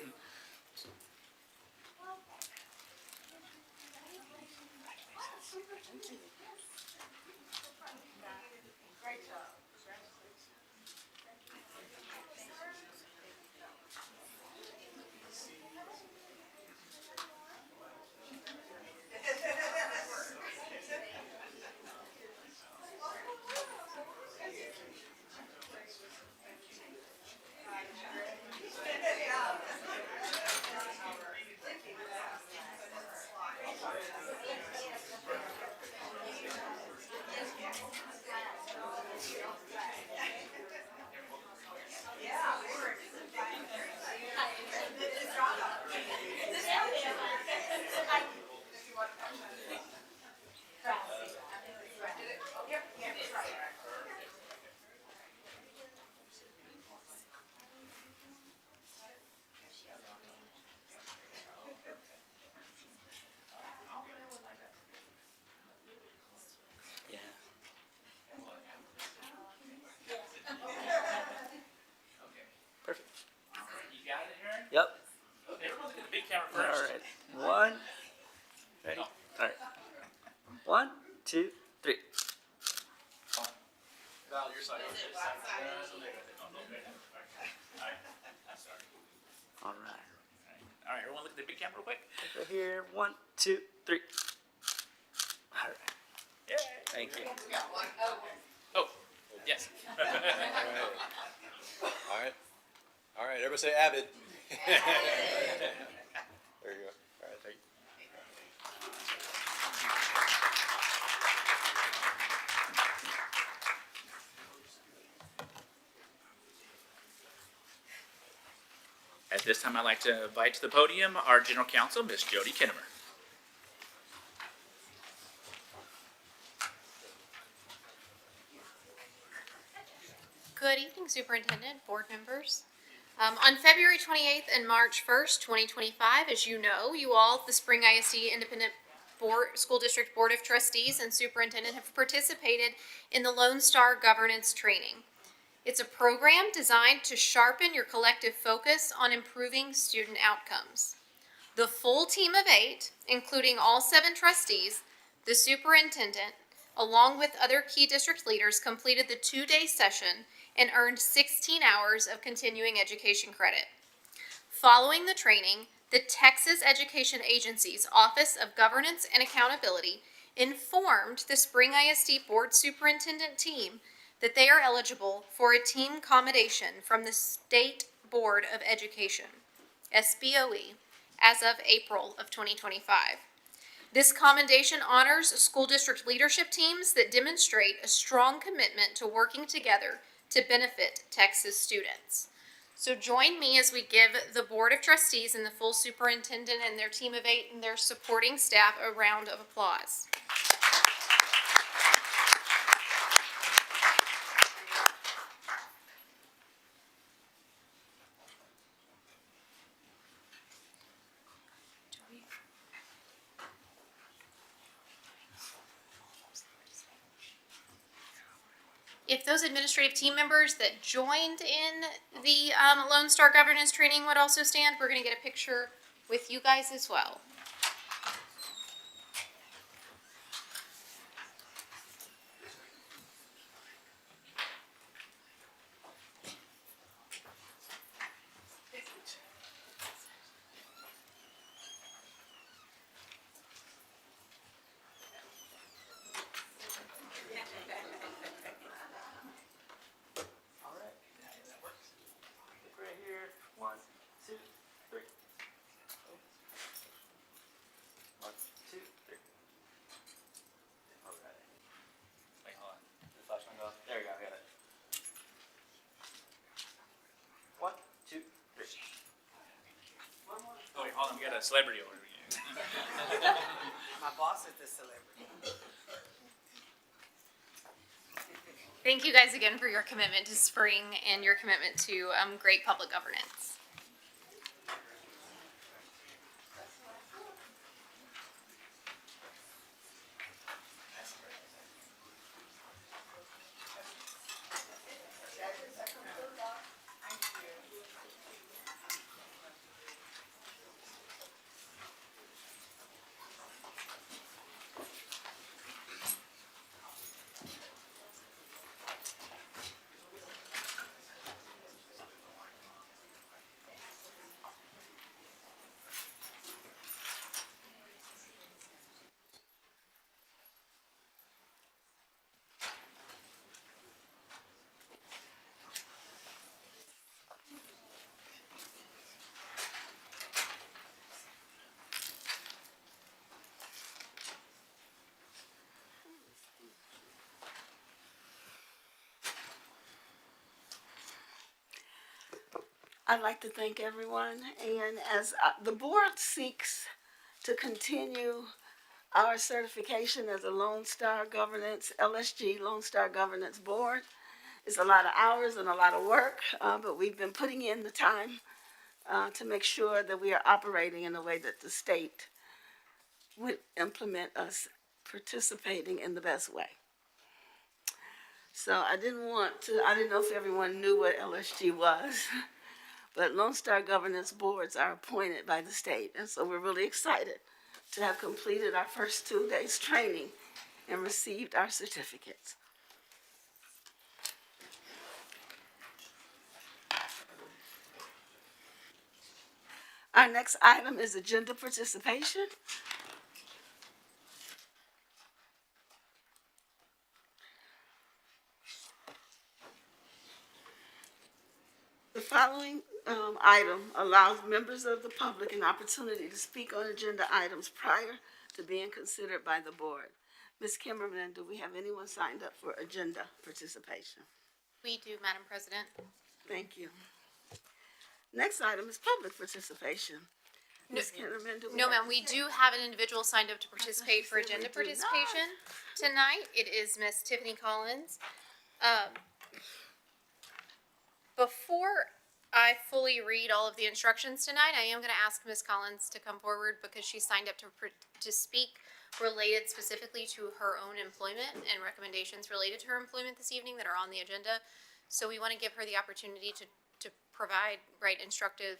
camera All first. right. One. Ready? All right. 1, 2, 3. Val, your side. All right. All right, everyone look at the big camera real quick. Right here. 1, 2, 3. All right. Yay. Thank you. Oh, yes. All right. All right, everybody say Avid. There you go. All right, thank you. At this time, I'd like to invite to the podium our General Counsel, Ms. Jody Kinnemer. Good evening, Superintendent, board members. On February 28th and March 1st, 2025, as you know, you all, the Spring ISD Independent School District Board of Trustees and Superintendent have participated in the Lone Star Governance Training. It's a program designed to sharpen your collective focus on improving student outcomes. The full team of 8, including all 7 trustees, the superintendent, along with other key district leaders, completed the 2-day session and earned 16 hours of continuing education credit. Following the training, the Texas Education Agency's Office of Governance and Accountability informed the Spring ISD Board Superintendent team that they are eligible for a team commendation from the State Board of Education, SBOE, as of April of 2025. This commendation honors school district leadership teams that demonstrate a strong commitment to working together to benefit Texas students. So join me as we give the Board of Trustees and the full superintendent and their team of 8 and their supporting staff a round of applause. If those administrative team members that joined in the Lone Star Governance Training would also stand, we're going to get a picture with you guys as well. Right here. 1, 2, 3. 1, 2, 3. All right. Wait, hold on. Did the flash one go off? There we go. I got it. 1, 2, 3. Oh, wait, hold on. We got a celebrity over here. My boss is the celebrity. Thank you guys again for your commitment to spring and your commitment to great public governance. I'd like to thank everyone, and as the board seeks to continue our certification as a Lone Star Governance, LSG Lone Star Governance Board, it's a lot of hours and a lot of work, but we've been putting in the time to make sure that we are operating in a way that the state would implement us participating in the best way. So I didn't know if everyone knew what LSG was. but Lone Star governance boards are appointed by the state. And so we're really excited to have completed our first 2 days training and received our certificates. Our next item is agenda participation. The following item allows members of the public an opportunity to speak on agenda items prior to being considered by the board. Ms. Kimberlin, do we have anyone signed up for agenda participation? We do, Madam President. Thank you. Next item is public participation. Ms. Kimberlin, do we No, have- ma'am, we do have an individual signed up to participate for said we agenda do not. participation tonight. It is Miss Tiffany Collins. Before I fully read all of the instructions tonight, I am going to ask Miss Collins to come forward because she signed up to speak related specifically to her own employment and recommendations related to her employment this evening that are on the agenda. So we want to give her the opportunity to provide instructive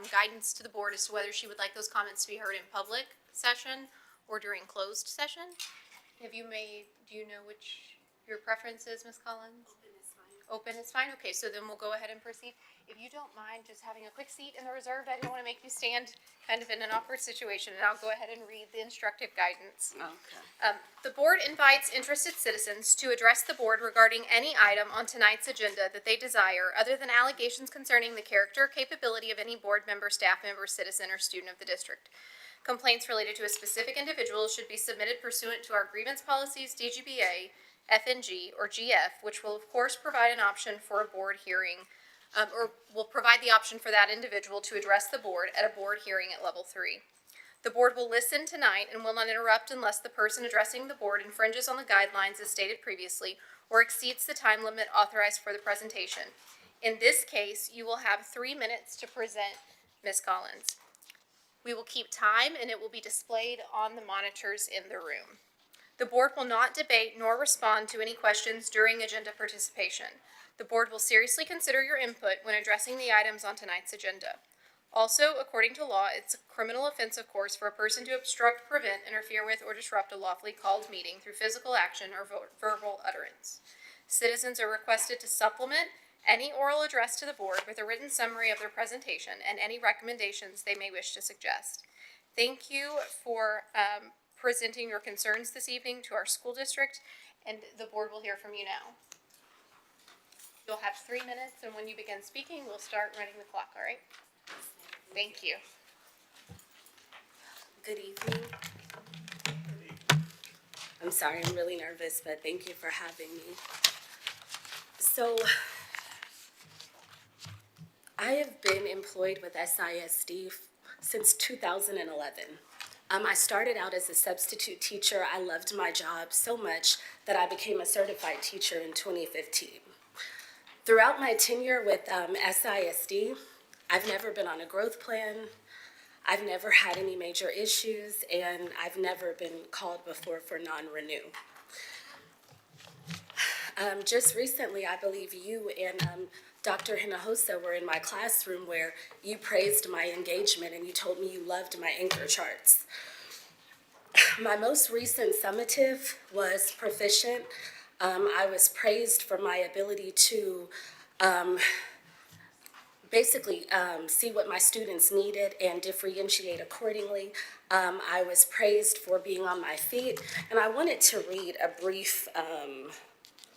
guidance to the board as to whether she would like those comments to be heard in public session or during closed session. Do you know which your preference is, Ms. Collins? Open is fine? Okay, so then we'll go ahead and proceed. If you don't mind just having a quick seat in the reserved, I didn't want to make you stand kind of in an awkward situation, and I'll go ahead and read the instructive guidance. Okay. The board invites interested citizens to address the board regarding any item on tonight's agenda that they desire, other than allegations concerning the character or capability of any board member, staff member, citizen, or student of the district. Complaints related to a specific individual should be submitted pursuant to our grievance policies, DGBA, FNG, or GF, which will of course provide an option for a board hearing, or will provide the option for that individual to address the board at a board hearing at level 3. The board will listen tonight and will not interrupt unless the person addressing the board infringes on the guidelines as stated previously or exceeds the time limit authorized for the presentation. In this case, you will have 3 minutes to present Ms. Collins. We will keep time and it will be displayed on the monitors in the room. The board will not debate nor respond to any questions during agenda participation. The board will seriously consider your input when addressing the items on tonight's agenda. Also, according to law, it's a criminal offense, of course, for a person to obstruct, prevent, interfere with, or disrupt a lawfully called meeting through physical action or verbal utterance. Citizens are requested to supplement any oral address to the board with a written summary of their presentation and any recommendations they may wish to suggest. Thank you for presenting your concerns this evening to our school district, and the board will hear from you now. You'll have 3 minutes, and when you begin speaking, we'll start running the clock, all right? Thank you. Good evening. I'm sorry, I'm really nervous, but thank you for having me. So, I have been employed with SISD since 2011. I started out as a substitute teacher. I loved my job so much that I became a certified teacher in 2015. Throughout my tenure with SISD, I've never been on a growth plan, I've never had any major issues, and I've never been called before for non-renew. Just recently, I believe you and Dr. Hinojosa were in my classroom where you praised my engagement and you told me you loved my anchor charts. My most recent summative was proficient. I was praised for my ability to basically see what my students needed and differentiate accordingly. I was praised for being on my feet, and I wanted to read a brief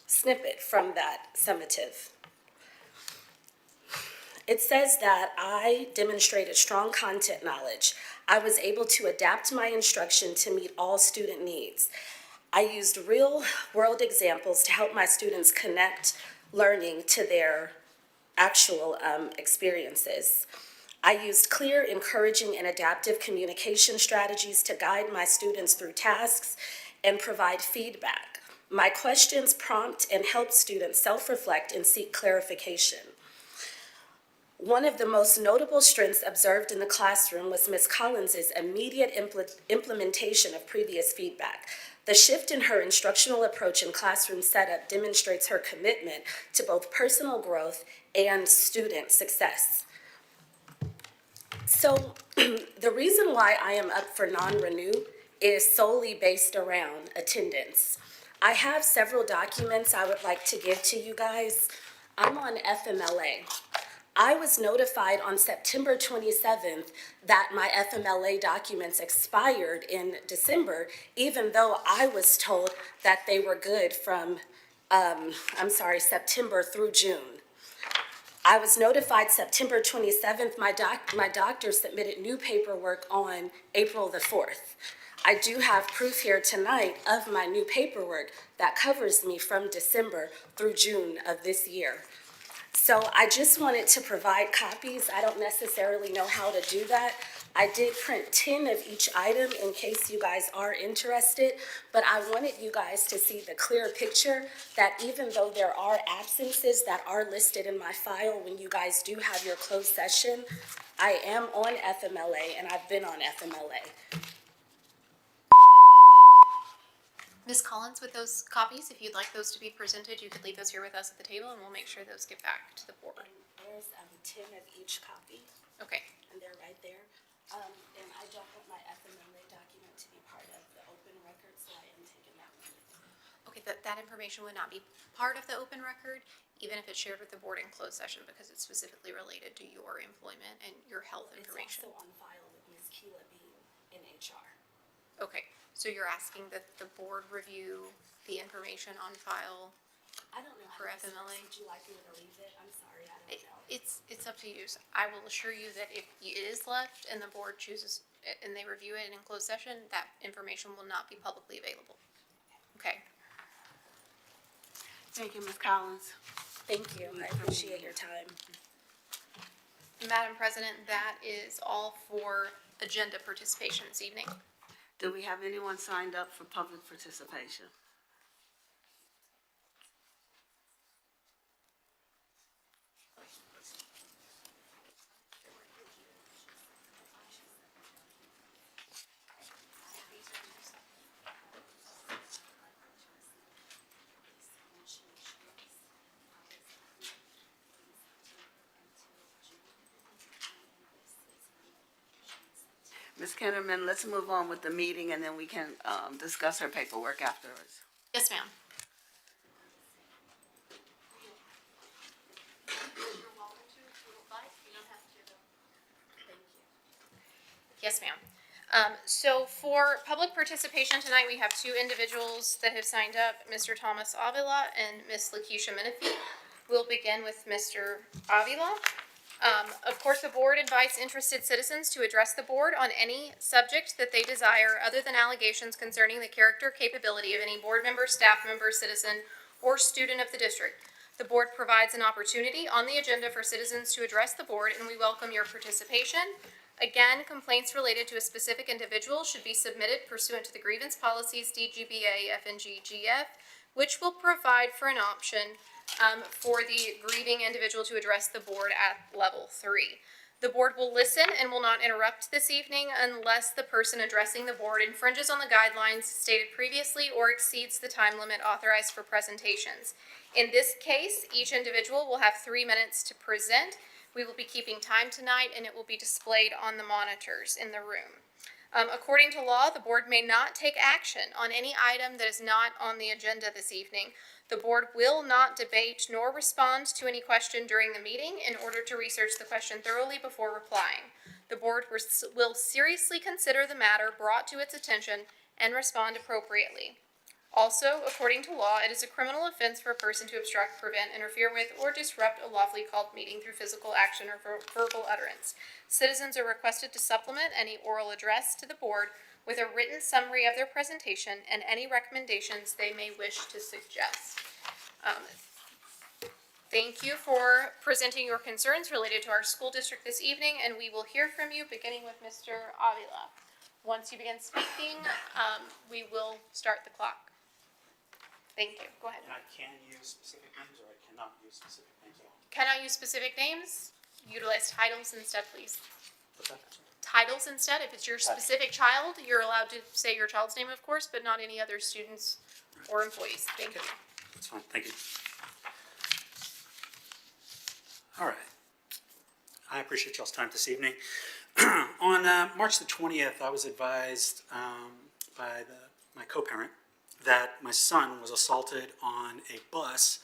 snippet from that summative. It says that I demonstrated strong content knowledge. I was able to adapt my instruction to meet all student needs. I used real-world examples to help my students connect learning to their actual experiences. I used clear, encouraging, and adaptive communication strategies to guide my students through tasks and provide feedback. My questions prompt and help students self-reflect and seek clarification. One of the most notable strengths observed in the classroom was Ms. Collins's immediate implementation of previous feedback. The shift in her instructional approach and classroom setup demonstrates her commitment to both personal growth and student success. So the reason why I am up for non-renew is solely based around attendance. I have several documents I would like to give to you guys. I'm on FMLA. I was notified on September 27th that my FMLA documents expired in December, even though I was told that they were good from, September through June. I was notified September 27th. My doctor submitted new paperwork on April the 4th. I do have proof here tonight of my new paperwork that covers me from December through June of this year. So I just wanted to provide copies. I don't necessarily know how to do that. I did print 10 of each item in case you guys are interested, but I wanted you guys to see the clear picture that even though there are absences that are listed in my file when you guys do have your closed session, I am on FMLA and I've been on FMLA. Ms. Collins, with those copies, if you'd like those to be presented, you could leave those here with us at the table and we'll make sure those get back to the board. There's 10 of each copy, Okay. and they're right there. And I don't want my FMLA document to be part of the open record, so I am taking that one. Okay, that information would not be part of the open record, even if it's shared with the board in closed session, because it's specifically related to your employment and your health information. It's also on file with Ms. Keela Bean in HR. Okay, so you're asking that the board review the information on file? I don't know how For this works. FMLA? Would you like me to leave it? I'm sorry, I don't know. It's up to you. So I will assure you that if it is left and the board chooses, and they review it in closed session, that information will not be publicly available. Okay, Thank you, Ms. Collins. Thank you. I appreciate your time. Madam President, that is all for agenda participation this evening. Do we have anyone signed up for public participation? Ms. Kennerman, let's move on with the meeting and then we can discuss her paperwork afterwards. Yes, ma'am. Yes, ma'am. So for public participation tonight, we have two individuals that have signed up, Mr. Thomas Avila and Ms. Lakeisha Menifee. We'll begin with Mr. Avila. Of course, the board invites interested citizens to address the board on any subject that they desire other than allegations concerning the character or capability of any board member, staff member, citizen, or student of the district. The board provides an opportunity on the agenda for citizens to address the board, and we welcome your participation. Again, complaints related to a specific individual should be submitted pursuant to the grievance policies DGBA, FNG, GF, which will provide for an option for the grieving individual to address the board at level 3. The board will listen and will not interrupt this evening unless the person addressing the board infringes on the guidelines stated previously or exceeds the time limit authorized for presentations. In this case, each individual will have 3 minutes to present. We will be keeping time tonight and it will be displayed on the monitors in the room. According to law, the board may not take action on any item that is not on the agenda this evening. The board will not debate nor respond to any question during the meeting in order to research the question thoroughly before replying. The board will seriously consider the matter brought to its attention and respond appropriately. Also, according to law, it is a criminal offense for a person to obstruct, prevent, interfere with, or disrupt a lawfully called meeting through physical action or verbal utterance. Citizens are requested to supplement any oral address to the board with a written summary of their presentation and any recommendations they may wish to suggest. Thank you for presenting your concerns related to our school district this evening, and we will hear from you beginning with Mr. Avila. Once you begin speaking, we will start the clock. Thank you. Go ahead. And I can use specific names or I cannot use specific names at all. Cannot use specific names. Utilize titles instead, please. What's that? Titles instead. If it's your specific child, you're allowed to say your child's name, of course, but not any other students or employees. Thank you. That's fine, thank you. All right. I appreciate y'all's time this evening. On March the 20th, I was advised by my co-parent that my son was assaulted on a bus,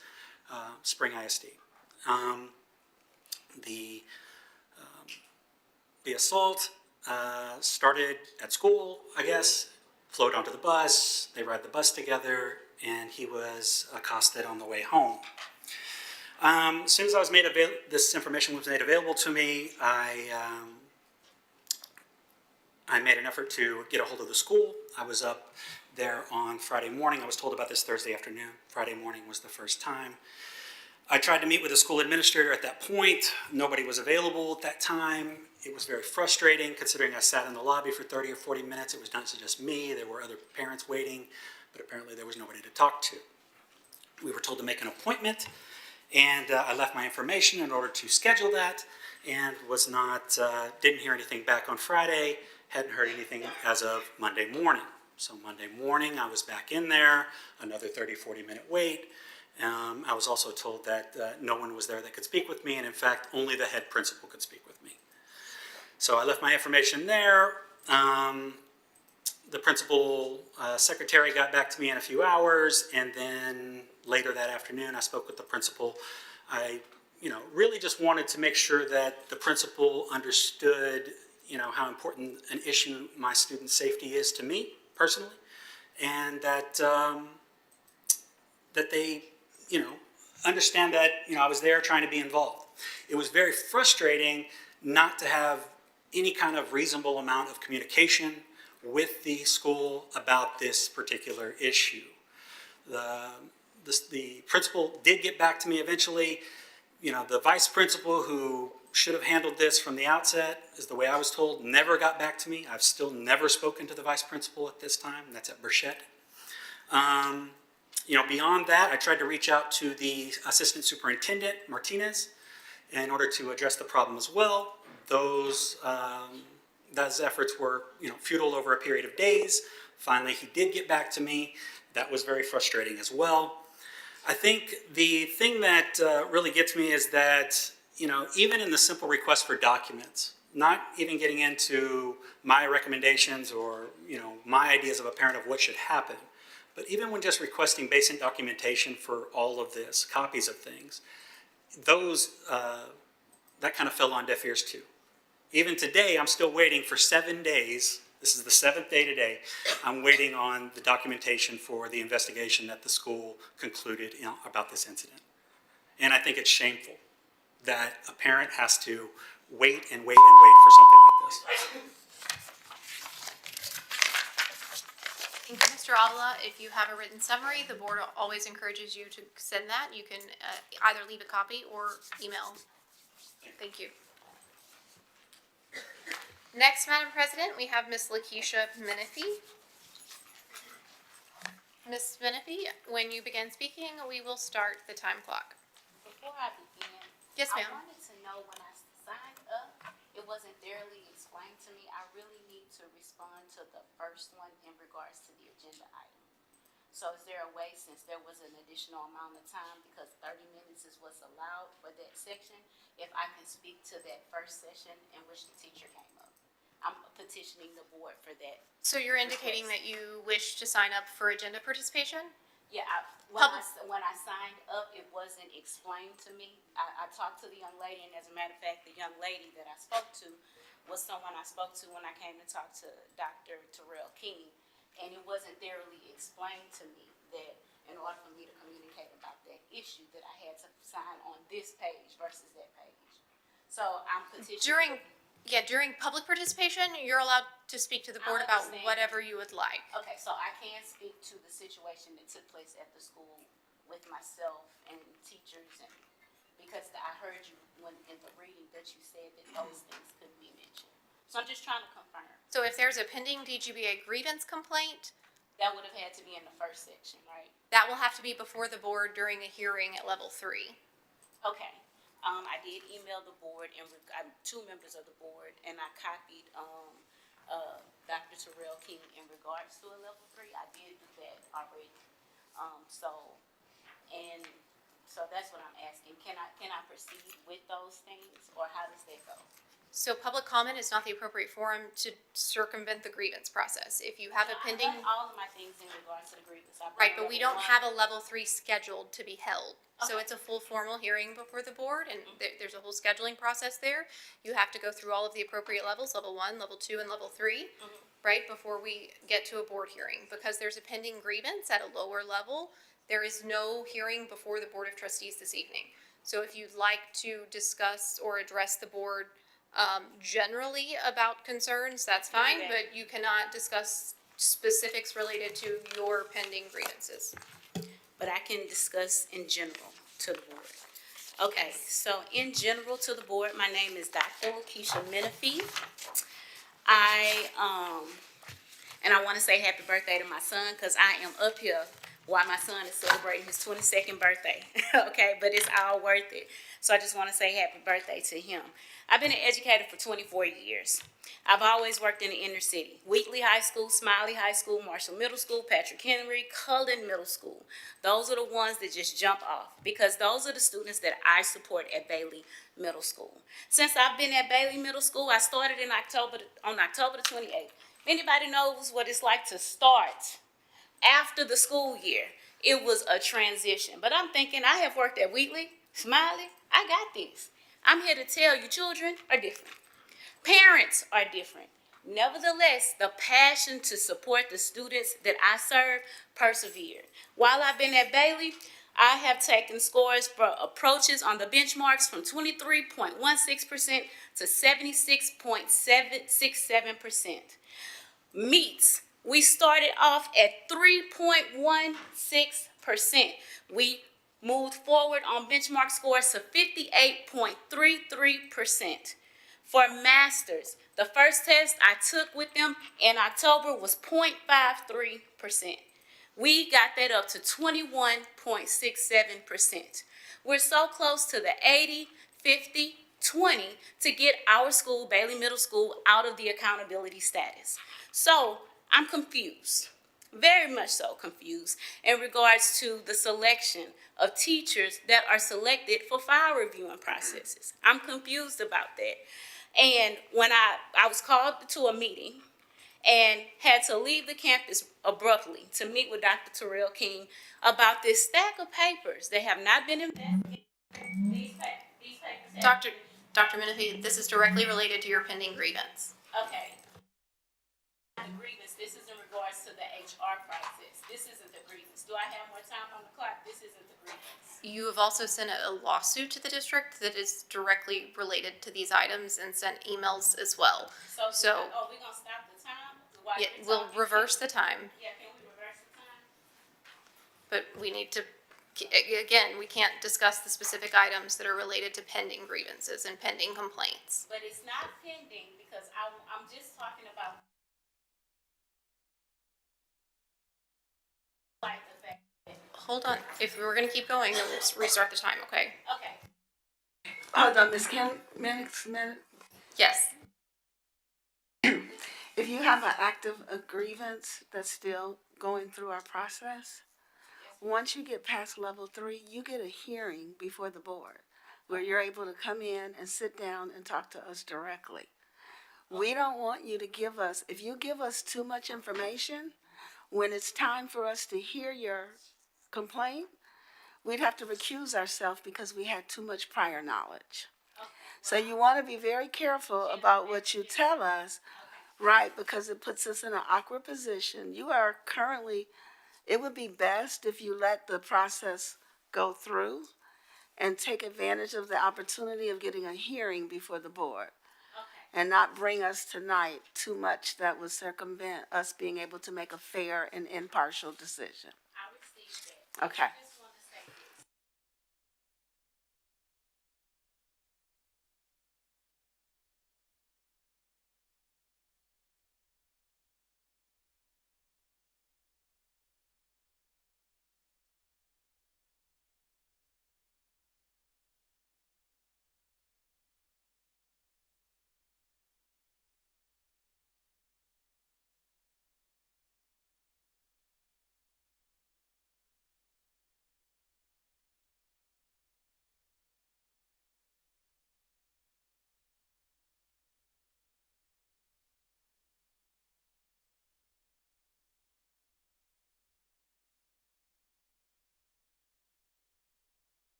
Spring ISD. The assault started at school, I guess, flowed onto the bus, they ride the bus together, and he was accosted on the way home. As soon as this information was made available to me, I made an effort to get a hold of the school. I was up there on Friday morning. I was told about this Thursday afternoon. Friday morning was the first time. I tried to meet with the school administrator at that point. Nobody was available at that time. It was very frustrating considering I sat in the lobby for 30 or 40 minutes. It was not just me. There were other parents waiting, but apparently there was nobody to talk to. We were told to make an appointment, and I left my information in order to schedule that, and didn't hear anything back on Friday, hadn't heard anything as of Monday morning. So Monday morning, I was back in there, another 30, 40-minute wait. I was also told that no one was there that could speak with me, and in fact, only the head principal could speak with me. So I left my information there. The principal secretary got back to me in a few hours, and then later that afternoon, I spoke with the principal. I, really just wanted to make sure that the principal understood, how important an issue my students' safety is to me personally, and that that they, understand that, I was there trying to be involved. It was very frustrating not to have any kind of reasonable amount of communication with the school about this particular issue. The principal did get back to me eventually. The vice principal, who should have handled this from the outset, is the way I was told, never got back to me. I've still never spoken to the vice principal at this time, and that's at Burchett. Beyond that, I tried to reach out to the assistant superintendent, Martinez, in order to address the problem as well. Those efforts were, futile over a period of days. Finally, he did get back to me. That was very frustrating as well. I think the thing that really gets me is that, even in the simple request for documents, not even getting into my recommendations or, my ideas of a parent of what should happen, but even when just requesting basic documentation for all of this, copies of things, that kind of fell on deaf ears too. Even today, I'm still waiting for 7 days. This is the 7th day today. I'm waiting on the documentation for the investigation that the school concluded about this incident. And I think it's shameful that a parent has to wait and wait and wait for something like this. Thank you, Mr. Avila. If you have a written summary, the board always encourages you to send that. You can either leave a copy or email. Thank you. Next, Madam President, we have Ms. Lakeisha Menifee. Ms. Menifee, when you begin speaking, we will start the time clock. Before I begin, Yes, ma'am. I wanted to know when I signed up, it wasn't thoroughly explained to me. I really need to respond to the first one in regards to the agenda item. So is there a way, since there was an additional amount of time, because 30 minutes is what's allowed for that section, if I can speak to that first session in which the teacher came up? I'm petitioning the board for that. So you're indicating that you wish to sign up for agenda participation? Yeah, when I signed up, it wasn't explained to me. I talked to the young lady, and as a matter of fact, the young lady that I spoke to was someone I spoke to when I came to talk to Dr. Terrell King, and it wasn't thoroughly explained to me that in order for me to communicate about that issue, that I had to sign on this page versus that page. So I'm petitioning. During public participation, you're allowed to speak to the board about whatever you would like. Okay, so I can speak to the situation that took place at the school with myself and teachers, and because I heard you in the reading that you said that those things could be mentioned. So I'm just trying to confirm. So if there's a pending DGBA grievance complaint, That would have had to be in the first section, right? that will have to be before the board during a hearing at level 3. Okay. I did email the board, and I'm 2 members of the board, and I copied Dr. Terrell King in regards to a level 3. I did do that already. So that's what I'm asking. Can I proceed with those things, or how does that go? So public comment is not the appropriate forum to circumvent the grievance process. If you have a pending, I've done all of my things in regards to the grievance. I've right, done but we level don't one. have a level 3 scheduled to be held. So Okay. it's a full formal hearing before the board, and there's a whole scheduling process there. You have to go through all of the appropriate levels, level 1, level 2, and level 3, right, before we get to a board hearing. Because there's a pending grievance at a lower level, there is no hearing before the Board of Trustees this evening. So if you'd like to discuss or address the board generally about concerns, that's fine, Okay. but you cannot discuss specifics related to your pending grievances. But I can discuss in general to the board. Okay, so in general to the board, my name is Dr. Lakeisha Menifee. And I want to say happy birthday to my son, because I am up here while my son is celebrating his 22nd birthday. Okay, but it's all worth it. So I just want to say happy birthday to him. I've been an educator for 24 years. I've always worked in the inner city. Wheatley High School, Smiley High School, Marshall Middle School, Patrick Henry, Cullen Middle School. Those are the ones that just jump off, because those are the students that I support at Bailey Middle School. Since I've been at Bailey Middle School, I started on October the 28th. Anybody knows what it's like to start after the school year? It was a transition. But I'm thinking, I have worked at Wheatley, Smiley, I got this. I'm here to tell you, children are different. Parents are different. Nevertheless, the passion to support the students that I serve persevered. While I've been at Bailey, I have taken scores for approaches on the benchmarks from 23.16% to 76.767%. Meets, we started off at 3.16%. We moved forward on benchmark scores to 58.33%. For masters, the first test I took with them in October was 0.53%. We got that up to 21.67%. We're so close to the 80, 50, 20 to get our school, Bailey Middle School, out of the accountability status. So I'm confused, very much so confused, in regards to the selection of teachers that are selected for file reviewing processes. I'm confused about that. And when I was called to a meeting and had to leave the campus abruptly to meet with Dr. Terrell King about this stack of papers that have not been investigated. These papers. Dr. Menifee, this is directly related to your pending grievance. Okay. The grievance, this is in regards to the HR process. This isn't the grievance. Do I have more time on the clock? This isn't the grievance. You have also sent a lawsuit to the district that is directly related to these items and sent emails as well. So Oh, we're gonna stop the time? While yeah, you're we'll talking? reverse the time, Yeah, can we reverse the time? but we need to, again, we can't discuss the specific items that are related to pending grievances and pending complaints. But it's not pending, because I'm just talking about like the fact. Hold on, if we're gonna keep going, then we'll just restart the time, okay? Okay. Hold on, Ms. Mannix. Yes. If you have an active grievance that's still going through our process, once you get past level 3, you get a hearing before the board where you're able to come in and sit down and talk to us directly. We don't want you to give us, if you give us too much information, when it's time for us to hear your complaint, we'd have to recuse ourselves because we had too much prior knowledge. So you want to be very careful about what you tell us, right, because it puts us in an awkward position. You are currently, it would be best if you let the process go through and take advantage of the opportunity of getting a hearing before the board. And not bring us tonight too much that would circumvent us being able to make a fair and impartial decision. I received that. Okay. I just want to say this.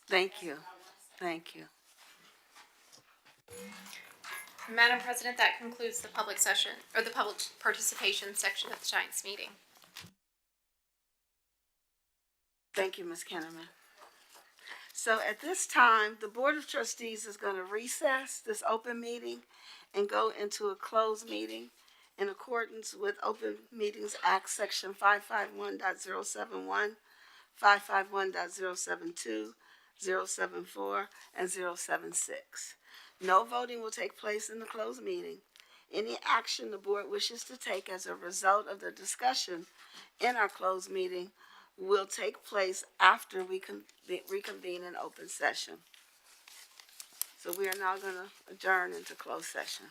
Thank you. Thank you. Madam President, that concludes the public session, or the public participation section of tonight's meeting. Thank you, Ms. Kennerman. So at this time, the Board of Trustees is going to recess this open meeting and go into a closed meeting in accordance with Open Meetings Act, Section 551.071, 551.072, 074, and 076. No voting will take place in the closed meeting. Any action the board wishes to take as a result of the discussion in our closed meeting will take place after we reconvene in open session. So we are now going to adjourn into closed session.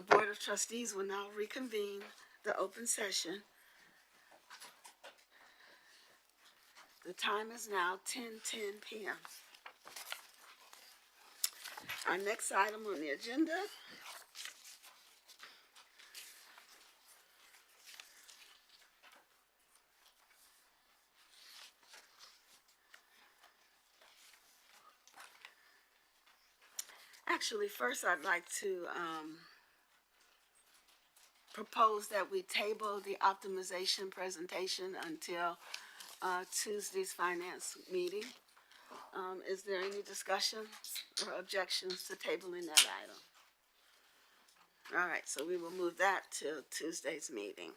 The Board of Trustees will now reconvene the open session. The time is now 10:10 p.m. Our next item on the agenda actually, first I'd like to propose that we table the optimization presentation until Tuesday's finance meeting. Is there any discussion or objections to tabling that item? All right, so we will move that to Tuesday's meeting.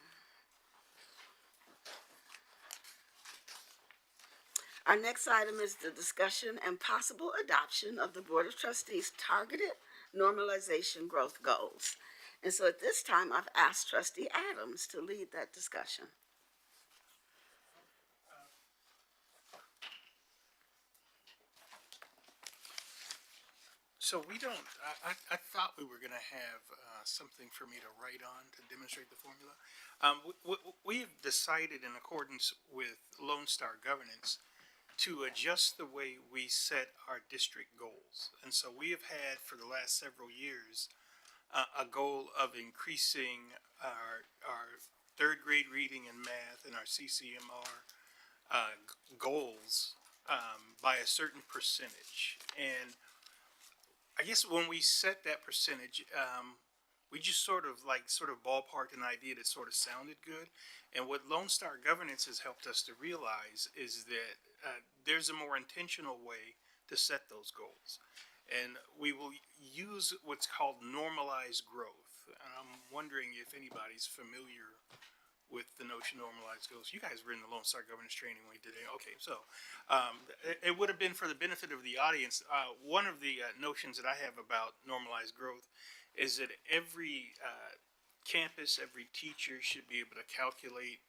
Our next item is the discussion and possible adoption of the Board of Trustees' targeted normalization growth goals. And so at this time, I've asked Trustee Adams to lead that discussion. So we don't, I thought we were going to have something for me to write on to demonstrate the formula. We've decided in accordance with Lone Star governance to adjust the way we set our district goals. And so we have had for the last several years a goal of increasing our third grade reading and math and our CCMR goals by a certain percentage. And I guess when we set that percentage, we just sort of ballparked an idea that sort of sounded good. And what Lone Star Governance has helped us to realize is that there's a more intentional way to set those goals. And we will use what's called normalized growth. And I'm wondering if anybody's familiar with the notion of normalized goals. You guys were in the Lone Star Governance training we did today. Okay, so it would have been for the benefit of the audience. One of the notions that I have about normalized growth is that every campus, every teacher should be able to calculate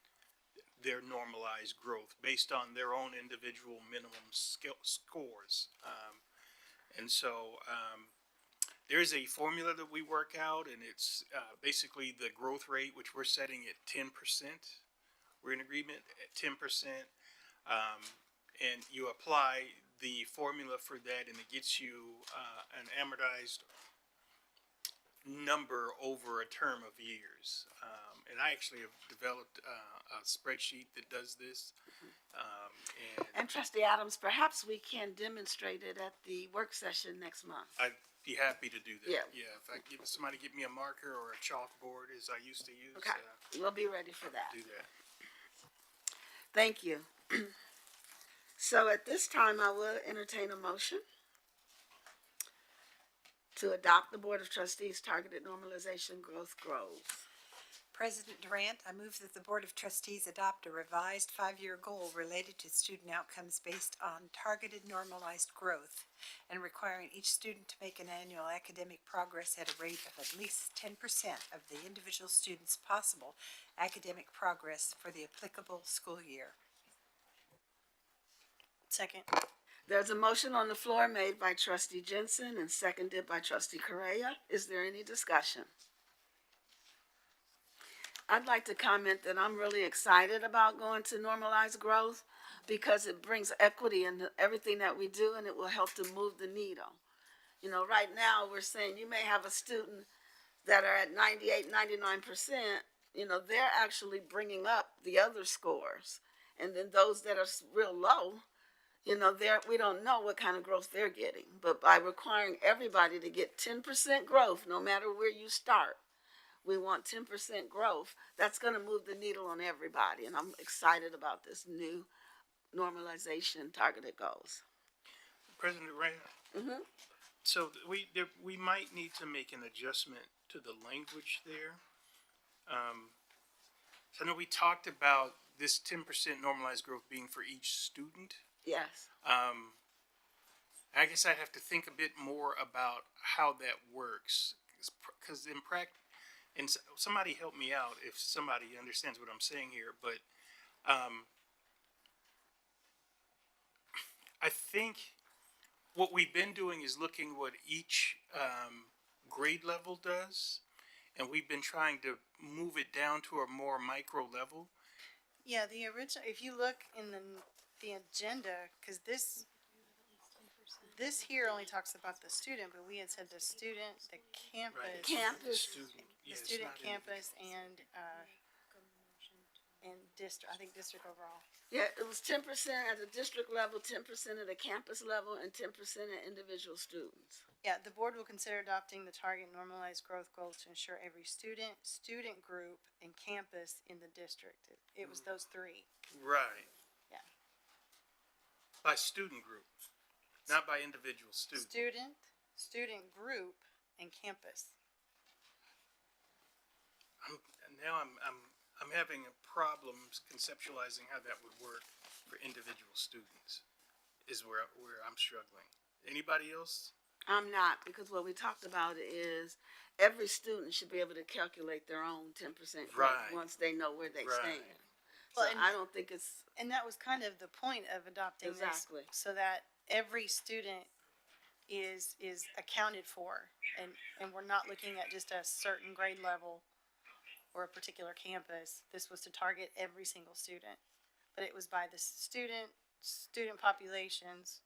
their normalized growth based on their own individual minimum scores. And so there is a formula that we work out, and it's basically the growth rate, which we're setting at 10%. We're in agreement at 10%. And you apply the formula for that, and it gets you an amortized number over a term of years. And I actually have developed a spreadsheet that does this. And Trustee Adams, perhaps we can demonstrate it at the work session next month. I'd be happy to do that. Yeah. If I give somebody give me a marker or a chalkboard as I used to use. Okay, we'll be ready for that. Do that. Thank you. So at this time, I will entertain a motion to adopt the Board of Trustees' targeted normalization growth goals. President Durant, I move that the Board of Trustees adopt a revised 5-year goal related to student outcomes based on targeted normalized growth and requiring each student to make an annual academic progress at a rate of at least 10% of the individual student's possible academic progress for the applicable school year. Second. There's a motion on the floor made by Trustee Jensen and seconded by Trustee Correa. Is there any discussion? I'd like to comment that I'm really excited about going to normalized growth because it brings equity into everything that we do, and it will help to move the needle. You know, right now we're saying you may have a student that are at 98, 99%, you know, they're actually bringing up the other scores. And then those that are real low, you know, we don't know what kind of growth they're getting. But by requiring everybody to get 10% growth, no matter where you start, we want 10% growth. That's going to move the needle on everybody. And I'm excited about this new normalization targeted goals. President Ray, so we might need to make an adjustment to the language there. So I know we talked about this 10% normalized growth being for each student. Yes. I guess I'd have to think a bit more about how that works, because in practice, and somebody help me out if somebody understands what I'm saying here, but I think what we've been doing is looking what each grade level does, and we've been trying to move it down to a more micro level. Yeah, the original, if you look in the agenda, because this here only talks about the student, but we had said the student, the campus. Campus. The student campus and district, I think district overall. Yeah, it was 10% at the district level, 10% at the campus level, and 10% at individual students. Yeah, the board will consider adopting the target normalized growth goals to ensure every student, student group, and campus in the district. It was those three. Right. Yeah. By student group, not by individual student. Student group, and campus. I'm having a problem conceptualizing how that would work for individual students. Is where I'm struggling. Anybody else? I'm not, because what we talked about is every student should be able to calculate their own 10% growth Right. once they know where they Right. stand. Well, So I don't think it's And that was kind of the point of adopting exactly. this, so that every student is accounted for, and we're not looking at just a certain grade level or a particular campus. This was to target every single student, but it was by the student populations,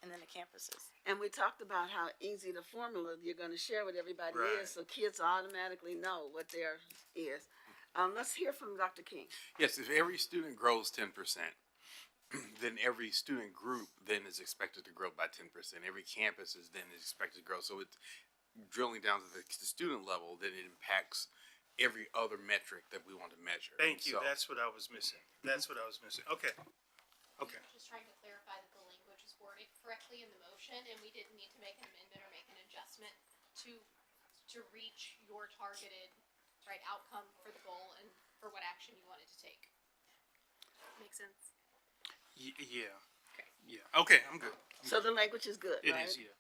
and then the campuses. And we talked about how easy the formula you're going to share with everybody Right. is, so kids automatically know what there is. Let's hear from Dr. King. Yes, if every student grows 10%, then every student group then is expected to grow by 10%. Every campus is then expected to grow. So it's drilling down to the student level, then it impacts every other metric that we want to measure. Thank you. So, That's what I was missing. That's what I was missing. Okay. Okay. Just trying to clarify that the language is worded correctly in the motion, and we didn't need to make an amendment or make an adjustment to reach your targeted, right, outcome for the goal and for what action you wanted to take. Make sense? Yeah. Okay. Yeah. Okay. I'm good. So the language is good, It right? is. Yeah.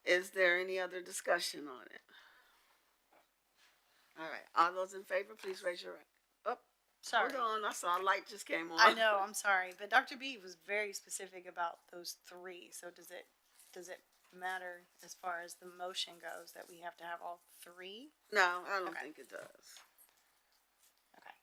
Is there any other discussion on it? All right. All those in favor, please raise your hand. Oh, Sorry. hold on. I saw a light just came on. I know, I'm sorry, but Dr. B was very specific about those three, so does it matter as far as the motion goes that we have to have all three? No, I don't Okay. think it does. Okay.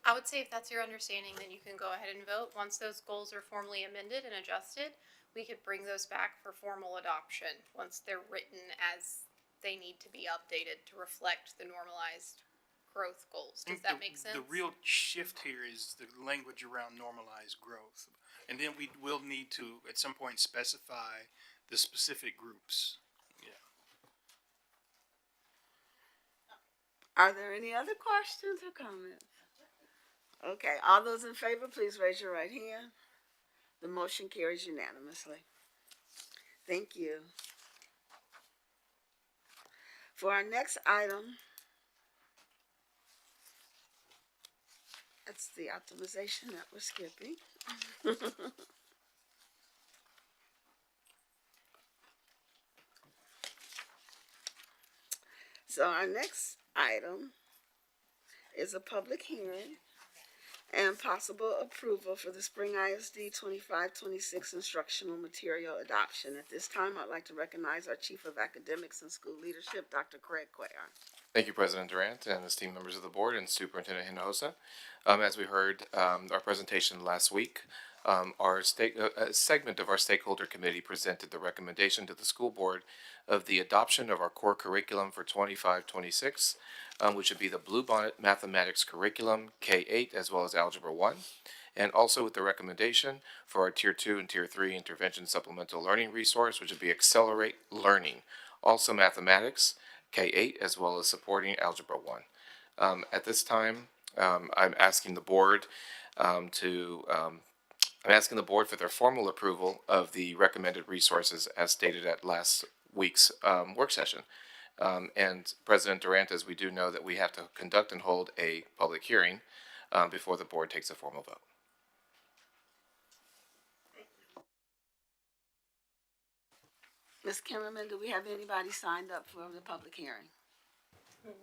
I would say if that's your understanding, then you can go ahead and vote. Once those goals are formally amended and adjusted, we could bring those back for formal adoption, once they're written as they need to be updated to reflect the normalized growth goals. Does that make sense? The real shift here is the language around normalized growth. And then we will need to, at some point, specify the specific groups. Yeah. Are there any other questions or comments? Okay, all those in favor, please raise your right hand. The motion carries unanimously. Thank you. For our next item, that's the optimization that we're skipping. So our next item is a public hearing and possible approval for the Spring ISD 25-26 instructional material adoption. At this time, I'd like to recognize our Chief of Academics and School Leadership, Dr. Craig Cuellar. Thank you, President Durant and esteemed members of the board and Superintendent Hinojosa. As we heard our presentation last week, a segment of our stakeholder committee presented the recommendation to the school board of the adoption of our core curriculum for 25-26, which would be the Bluebonnet Mathematics Curriculum, K-8, as well as Algebra 1, and also with the recommendation for our Tier 2 and Tier 3 Intervention Supplemental Learning Resource, which would be Accelerate Learning, also Mathematics, K-8, as well as supporting Algebra 1. At this time, I'm asking the board for their formal approval of the recommended resources as stated at last week's work session. And President Durant, as we do know that we have to conduct and hold a public hearing before the board takes a formal vote. Ms. Kimmerman, do we have anybody signed up for the public hearing?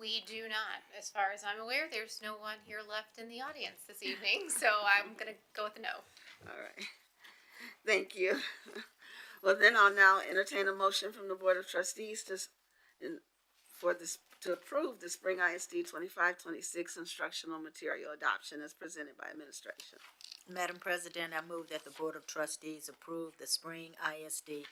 We do not. As far as I'm aware, there's no one here left in the audience this evening, so I'm gonna go with a no. All right. Thank you. Well, then I'll now entertain a motion from the Board of Trustees to approve the Spring ISD 25-26 instructional material adoption as presented by administration. Madam President, I move that the Board of Trustees approve the Spring ISD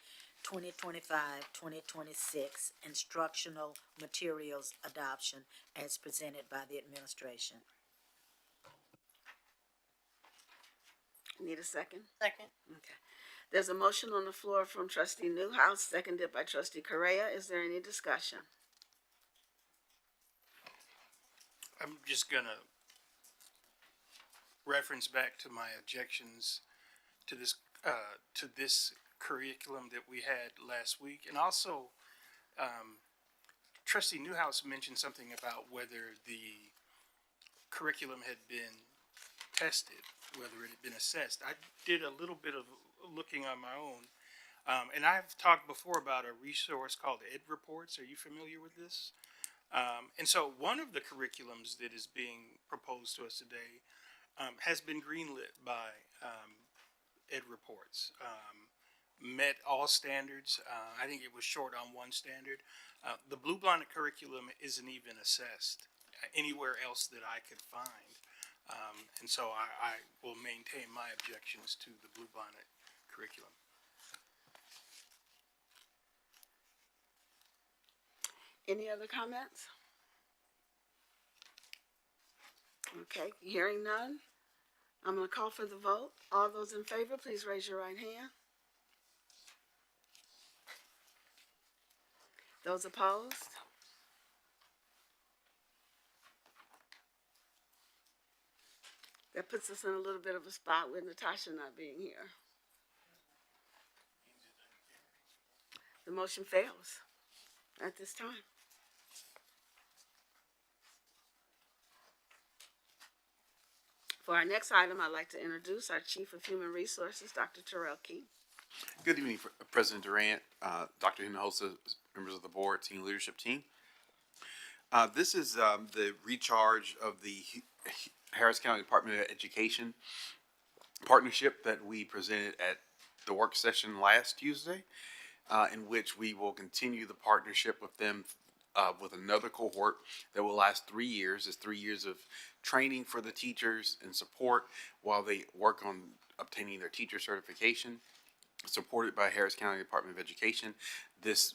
2025-2026 instructional materials adoption as presented by the administration. Need a second? Second. Okay. There's a motion on the floor from Trustee Newhouse, seconded by Trustee Correa. Is there any discussion? I'm just gonna reference back to my objections to this curriculum that we had last week. And also, Trustee Newhouse mentioned something about whether the curriculum had been tested, whether it had been assessed. I did a little bit of looking on my own. And I've talked before about a resource called Ed Reports. Are you familiar with this? And so one of the curriculums that is being proposed to us today has been greenlit by Ed Reports. Met all standards. I think it was short on one standard. The Blue Blinded curriculum isn't even assessed anywhere else that I could find. And so I will maintain my objections to the Blue Blinded curriculum. Any other comments? Okay, hearing none, I'm going to call for the vote. All those in favor, please raise your right hand. Those opposed? That puts us in a little bit of a spot with Natasha not being here. The motion fails at this time. For our next item, I'd like to introduce our Chief of Human Resources, Dr. Terrell Key. Good evening, President Durant, Dr. Hinojosa, members of the board, senior leadership team. This is the recharge of the Harris County Department of Education partnership that we presented at the work session last Tuesday, in which we will continue the partnership with them with another cohort that will last 3 years. It's 3 years of training for the teachers and support while they work on obtaining their teacher certification, supported by Harris County Department of Education. This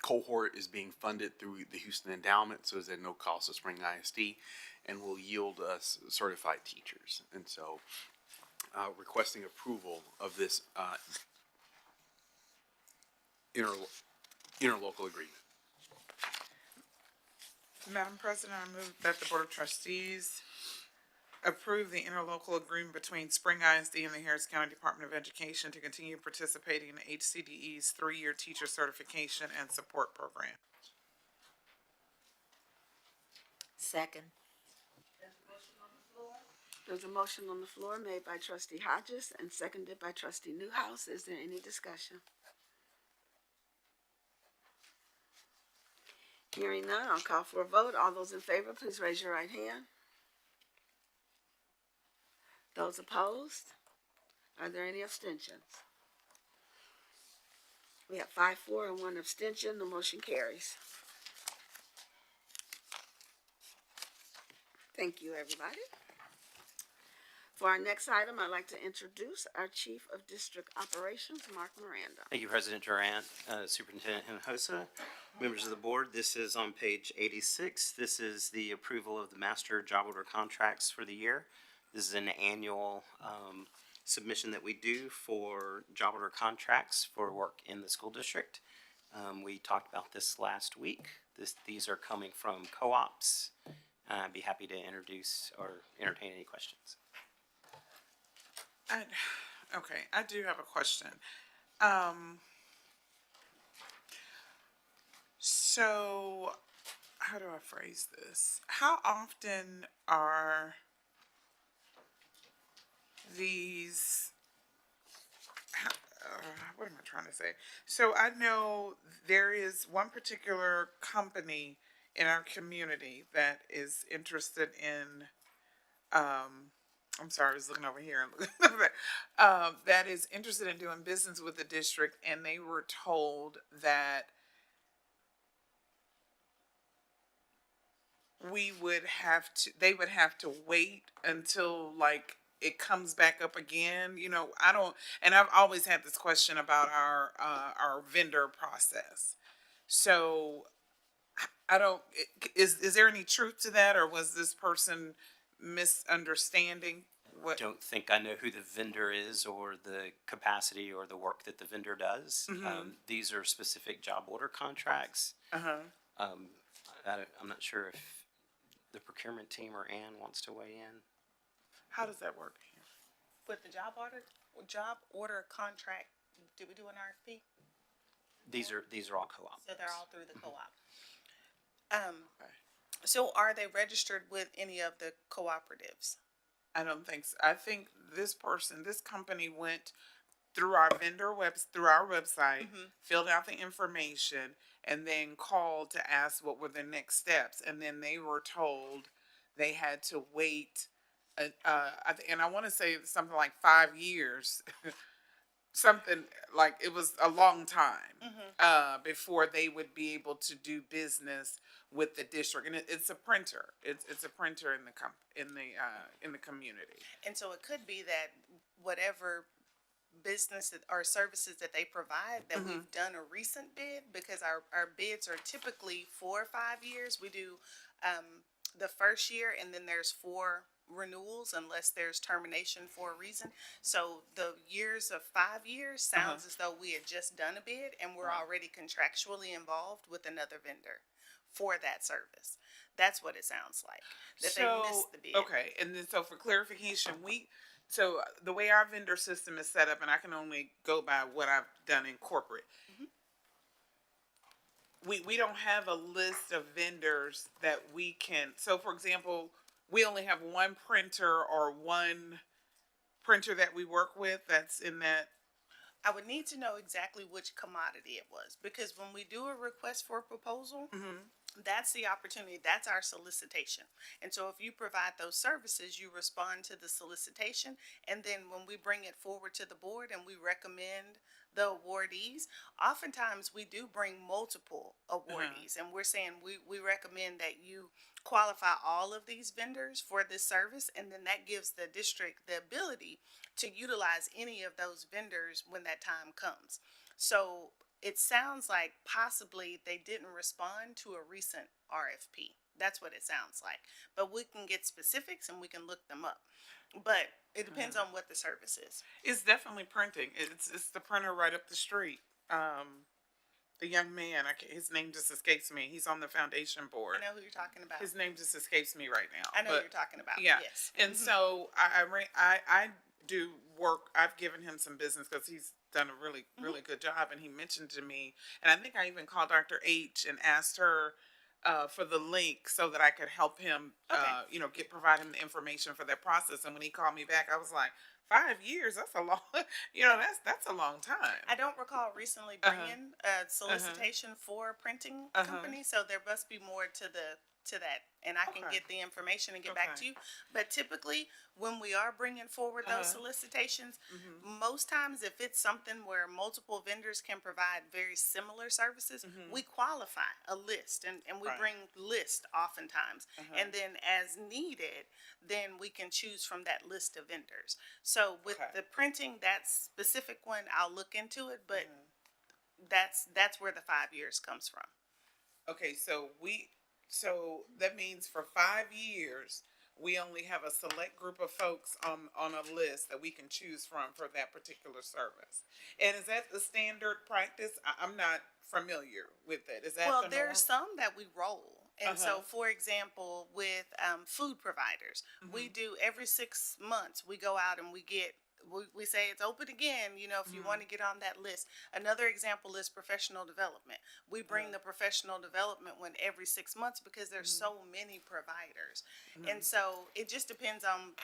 cohort is being funded through the Houston Endowment, so it's at no cost to Spring ISD, and will yield us certified teachers. And so requesting approval of this interlocal agreement. Madam President, I move that the Board of Trustees approve the interlocal agreement between Spring ISD and the Harris County Department of Education to continue participating in HCDE's 3-year teacher certification and support program. Second. There's a motion on the floor made by Trustee Hodges and seconded by Trustee Newhouse. Is there any discussion? Hearing none, I'll call for a vote. All those in favor, please raise your right hand. Those opposed? Are there any abstentions? We have 5-4 and 1 abstention. The motion carries. Thank you, everybody. For our next item, I'd like to introduce our Chief of District Operations, Mark Miranda. Thank you, President Durant, Superintendent Hinojosa, members of the board. This is on page 86. This is the approval of the master job order contracts for the year. This is an annual submission that we do for job order contracts for work in the school district. We talked about this last week. These are coming from co-ops. I'd be happy to introduce or entertain any questions. Okay, I do have a question. So, how do I phrase this? How often are these, what am I trying to say? So I know there is one particular company in our community that is interested in I'm sorry, I was looking over here and looking over there, that is interested in doing business with the district, and they were told that they would have to wait until like it comes back up again. You know, I don't, and I've always had this question about our vendor process. So I don't, is there any truth to that, or was this person misunderstanding what? Don't think I know who the vendor is or the capacity or the work that the vendor does. These are specific job order contracts. I'm not sure if the procurement team or Ann wants to weigh in. How does that work? With the job order contract, did we do an RFP? These are all co-op. So they're all through the co-op. So are they registered with any of the cooperatives? I don't think so. I think this company went through our through our website, filled out the information, and then called to ask what were the next steps. And then they were told they had to wait, and I want to say something like 5 years, something like it was a long time before they would be able to do business with the district. And it's a printer. It's a printer in the community. And so it could be that whatever business or services that they provide, that we've done a recent bid, because our bids are typically 4 or 5 years. We do the first year, and then there's 4 renewals unless there's termination for a reason. So the years of 5 years sounds as though we had just done a bid and we're already contractually involved with another vendor for that service. That's what it sounds like, that they missed the bid. Okay, and then so for clarification, so the way our vendor system is set up, and I can only go by what I've done in corporate, we don't have a list of vendors that we can, so for example, we only have one printer or one printer that we work with that's in that. I would need to know exactly which commodity it was, because when we do a request for a proposal, that's the opportunity, that's our solicitation. And so if you provide those services, you respond to the solicitation, and then when we bring it forward to the board and we recommend the awardees, oftentimes we do bring multiple awardees, and we're saying we recommend that you qualify all of these vendors for this service, and then that gives the district the ability to utilize any of those vendors when that time comes. So it sounds like possibly they didn't respond to a recent RFP. That's what it sounds like. But we can get specifics and we can look them up. But it depends on what the service is. It's definitely printing. It's the printer right up the street. The young man, his name just escapes me. He's on the foundation board. I know who you're talking about. His name just escapes me right now. I know who you're talking about. Yeah. Yes. And so I do work. I've given him some business because he's done a really good job. And he mentioned to me, and I think I even called Dr. H and asked her for the link so that I could help him, provide him the information for that process. And when he called me back, I was like, 5 years, that's a long, that's a long time. I don't recall recently bringing a solicitation for a printing company, so there must be more to that, and I can get the information and get back to you. But typically, when we are bringing forward those solicitations, most times if it's something where multiple vendors can provide very similar services, we qualify a list, and we bring lists oftentimes, and then as needed, then we can choose from that list of vendors. So with the printing, that specific one, I'll look into it, but that's where the 5 years comes from. Okay, so that means for 5 years, we only have a select group of folks on a list that we can choose from for that particular service. And is that the standard practice? I'm not familiar with it. Is that well? There's some that we roll. And so, Uh-huh. for example, with food providers, we do every 6 months, we go out and we say it's open again, if you want to get on that list. Another example is professional development. We bring the professional development one every 6 months because there's so many providers. And so it just depends on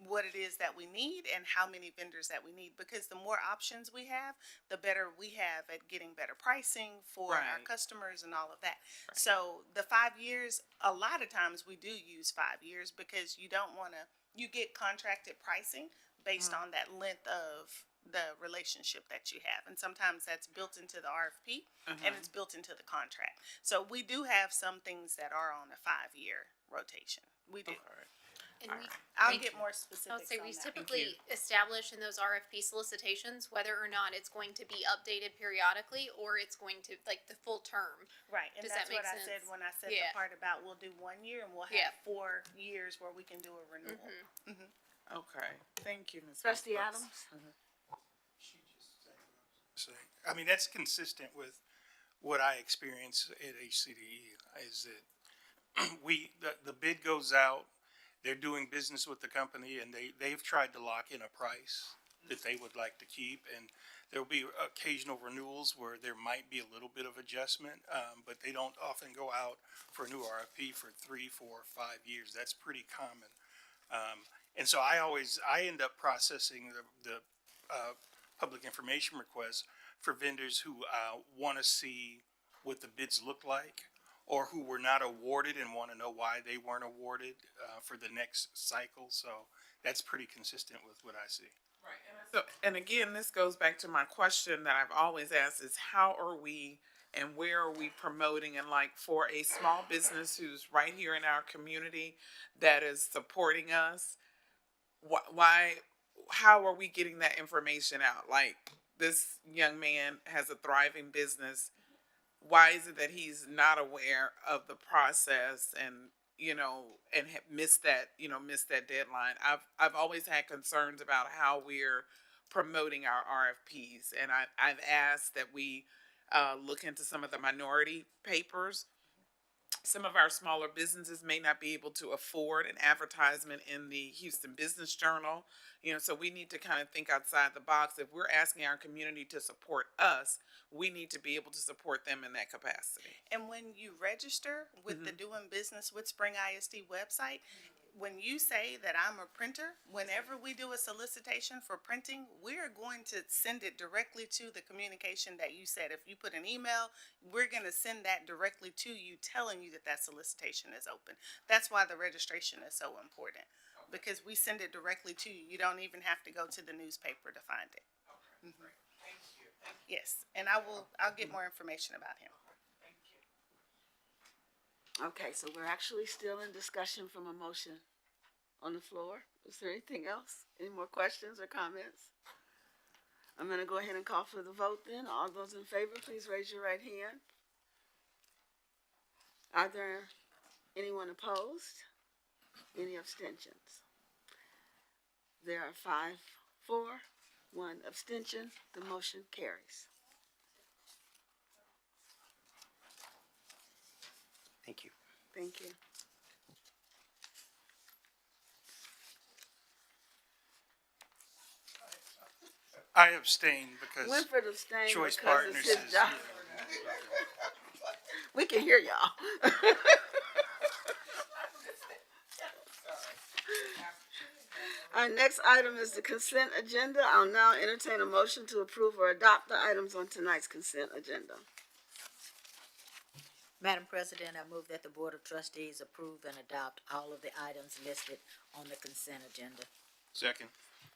what it is that we need and how many vendors that we need, because the more options we have, the better we have at getting better pricing for our customers and all of that. So the 5 years, a lot of times we do use 5 years because you don't want to you get contracted pricing based on that length of the relationship that you have. And sometimes that's built into the RFP and it's built into the contract. So we do have some things that are on a 5-year rotation. We do. And I'll get more specifics I would say on we that. typically establish in those RFP solicitations whether or not it's going to be updated periodically or it's going to, like, the full term. Right, and Does that's that make what I said sense? when I said Yeah. the part about we'll do 1 year and we'll have Yeah. 4 years where we can do a renewal. Okay, thank you, Ms. Trustee Brooks. Adams? I mean, that's consistent with what I experience at HCDE, is that the bid goes out, they're doing business with the company, and they've tried to lock in a price that they would like to keep, and there'll be occasional renewals where there might be a little bit of adjustment, but they don't often go out for a new RFP for 3, 4, 5 years. That's pretty common. And so I end up processing the public information requests for vendors who want to see what the bids look like, or who were not awarded and want to know why they weren't awarded for the next cycle. So that's pretty consistent with what I see. So, and again, this goes back to my question that I've always asked is how are we and where are we promoting? And like for a small business who's right here in our community that is supporting us, why, how are we getting that information out? Like this young man has a thriving business. Why is it that he's not aware of the process and, and have missed that deadline? I've always had concerns about how we're promoting our RFPs, and I've asked that we look into some of the minority papers. Some of our smaller businesses may not be able to afford an advertisement in the Houston Business Journal, so we need to kind of think outside the box. If we're asking our community to support us, we need to be able to support them in that capacity. And when you register with the Doing Business with Spring ISD website, when you say that I'm a printer, whenever we do a solicitation for printing, we're going to send it directly to the communication that you said. If you put an email, we're going to send that directly to you, telling you that that solicitation is open. That's why the registration is so important, because we send it directly to you. You don't even have to go to the newspaper to find it. Yes, and I'll get more information about him. Okay, so we're actually still in discussion from a motion on the floor. Is there anything else? Any more questions or comments? I'm gonna go ahead and call for the vote then. All those in favor, please raise your right hand. Are there anyone opposed? Any abstentions? There are 5 for, 1 abstention. The motion carries. Thank you. Thank you. I abstain because Winfred abstained Choice because Partners it's his is. job. We can hear y'all. Our next item is the consent agenda. I'll now entertain a motion to approve or adopt the items on tonight's consent agenda. Madam President, I move that the Board of Trustees approve and adopt all of the items listed on the consent agenda. Second.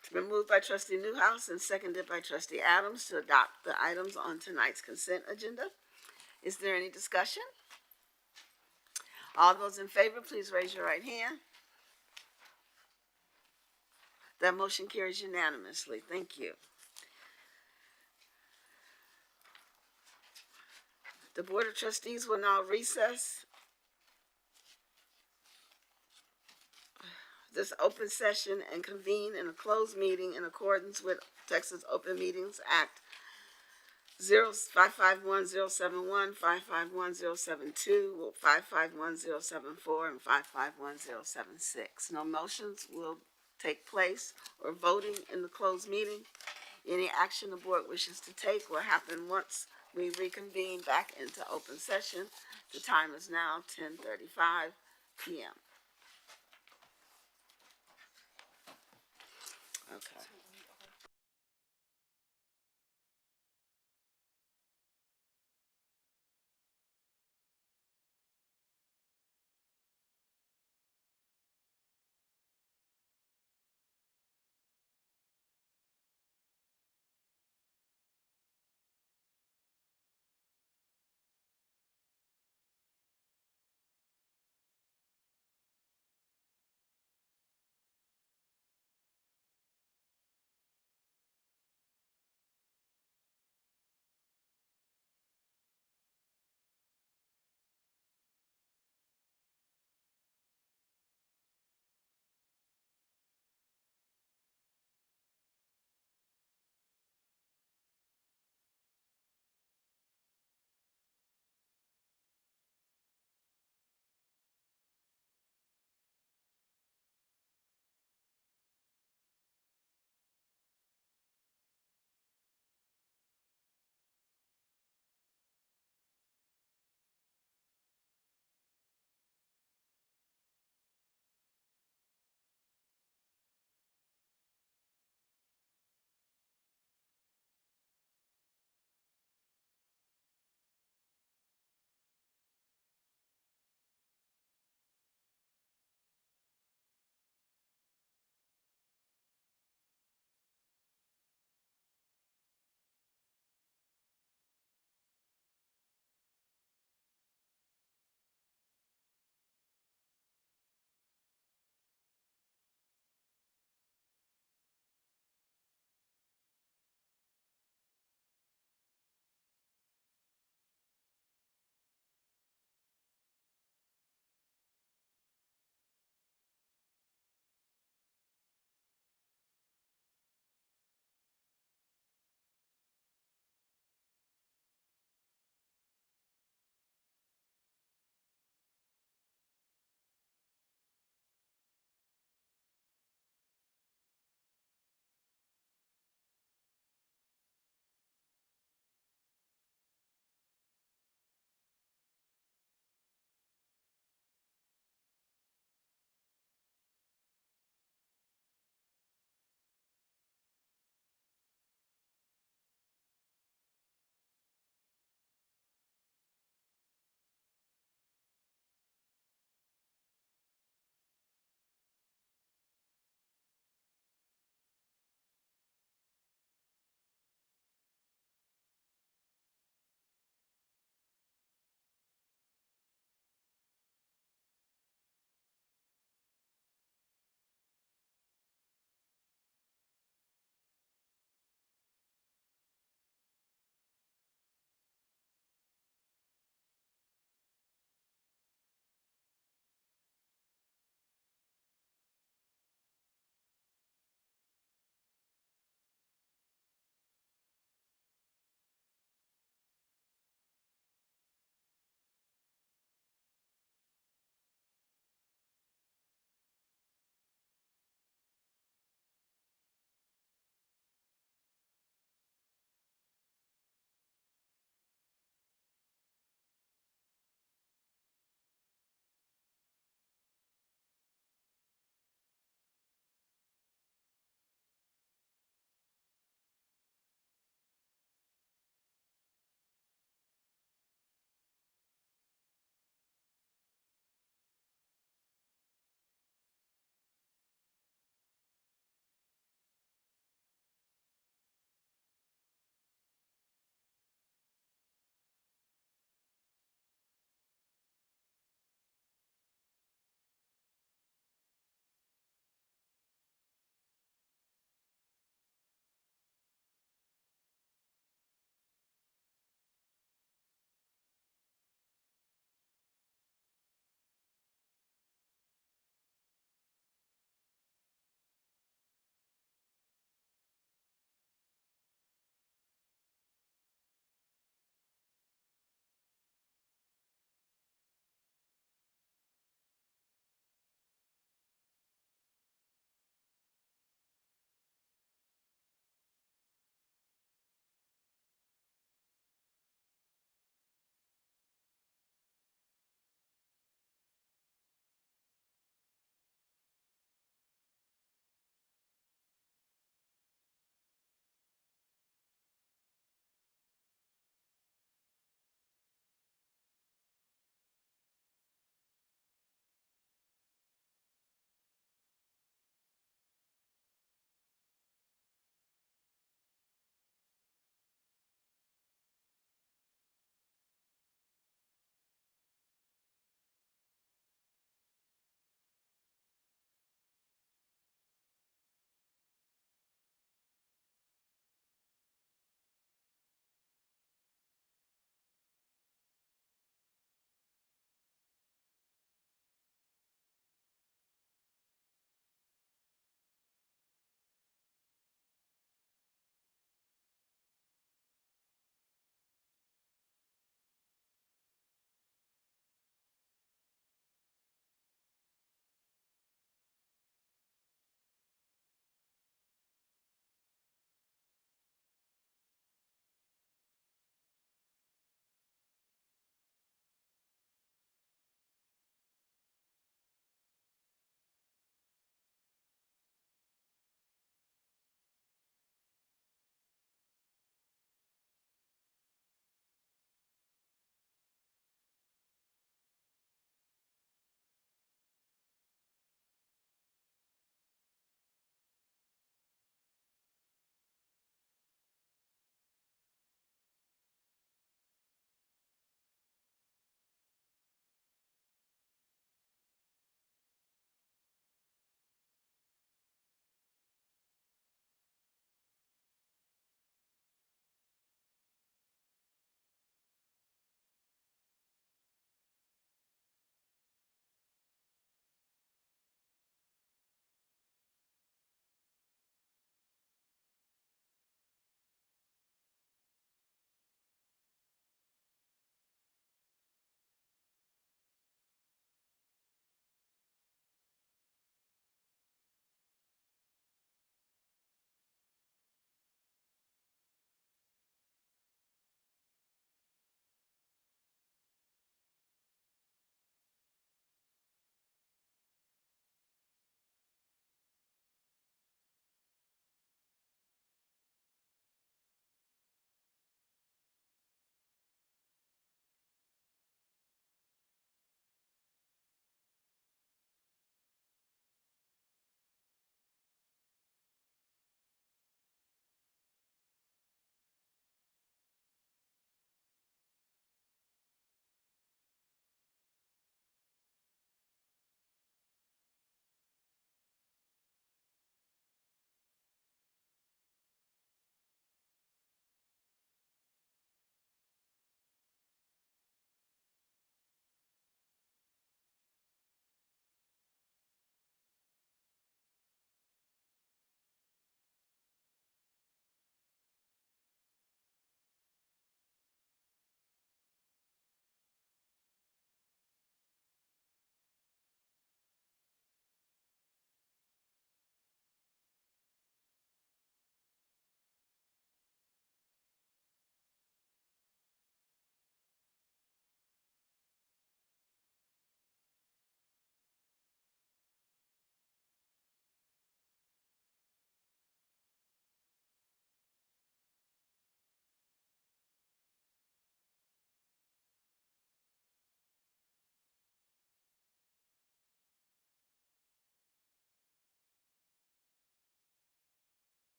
It's been moved by Trustee Newhouse and seconded by Trustee Adams to adopt the items on tonight's consent agenda. Is there any discussion? All those in favor, please raise your right hand. That motion carries unanimously. Thank you. The Board of Trustees will now recess this open session and convene in a closed meeting in accordance with Texas Open Meetings Act 551-071, 551-072, 551-074, and 551-076. No motions will take place or voting in the closed meeting. Any action the board wishes to take will happen once we reconvene back into open session. The time is now 10:35 p.m. Okay.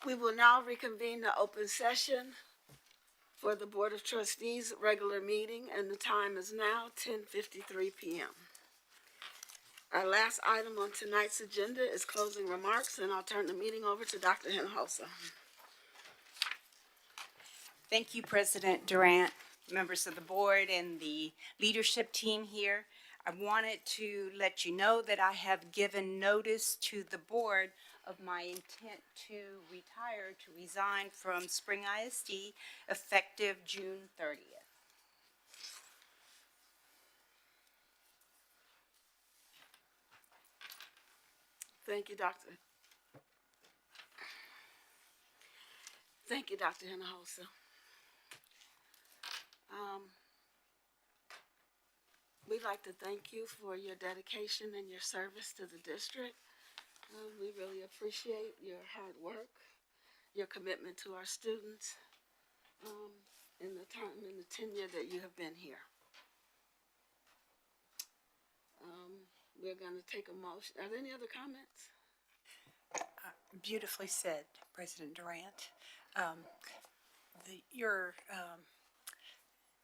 We will now reconvene the open session for the Board of Trustees regular meeting, and the time is now 10:53 p.m. Our last item on tonight's agenda is closing remarks, and I'll turn the meeting over to Dr. Hinojosa. Thank you, President Durant, members of the board, and the leadership team here. I wanted to let you know that I have given notice to the board of my intent to retire, to resign from Spring ISD effective June 30th. Thank you, Dr. Thank you, Dr. Hinojosa. We'd like to thank you for your dedication and your service to the district. We really appreciate your hard work, your commitment to our students, in the time and the tenure that you have been here. We're going to take a motion. Are there any other comments? Beautifully said, President Durant. Your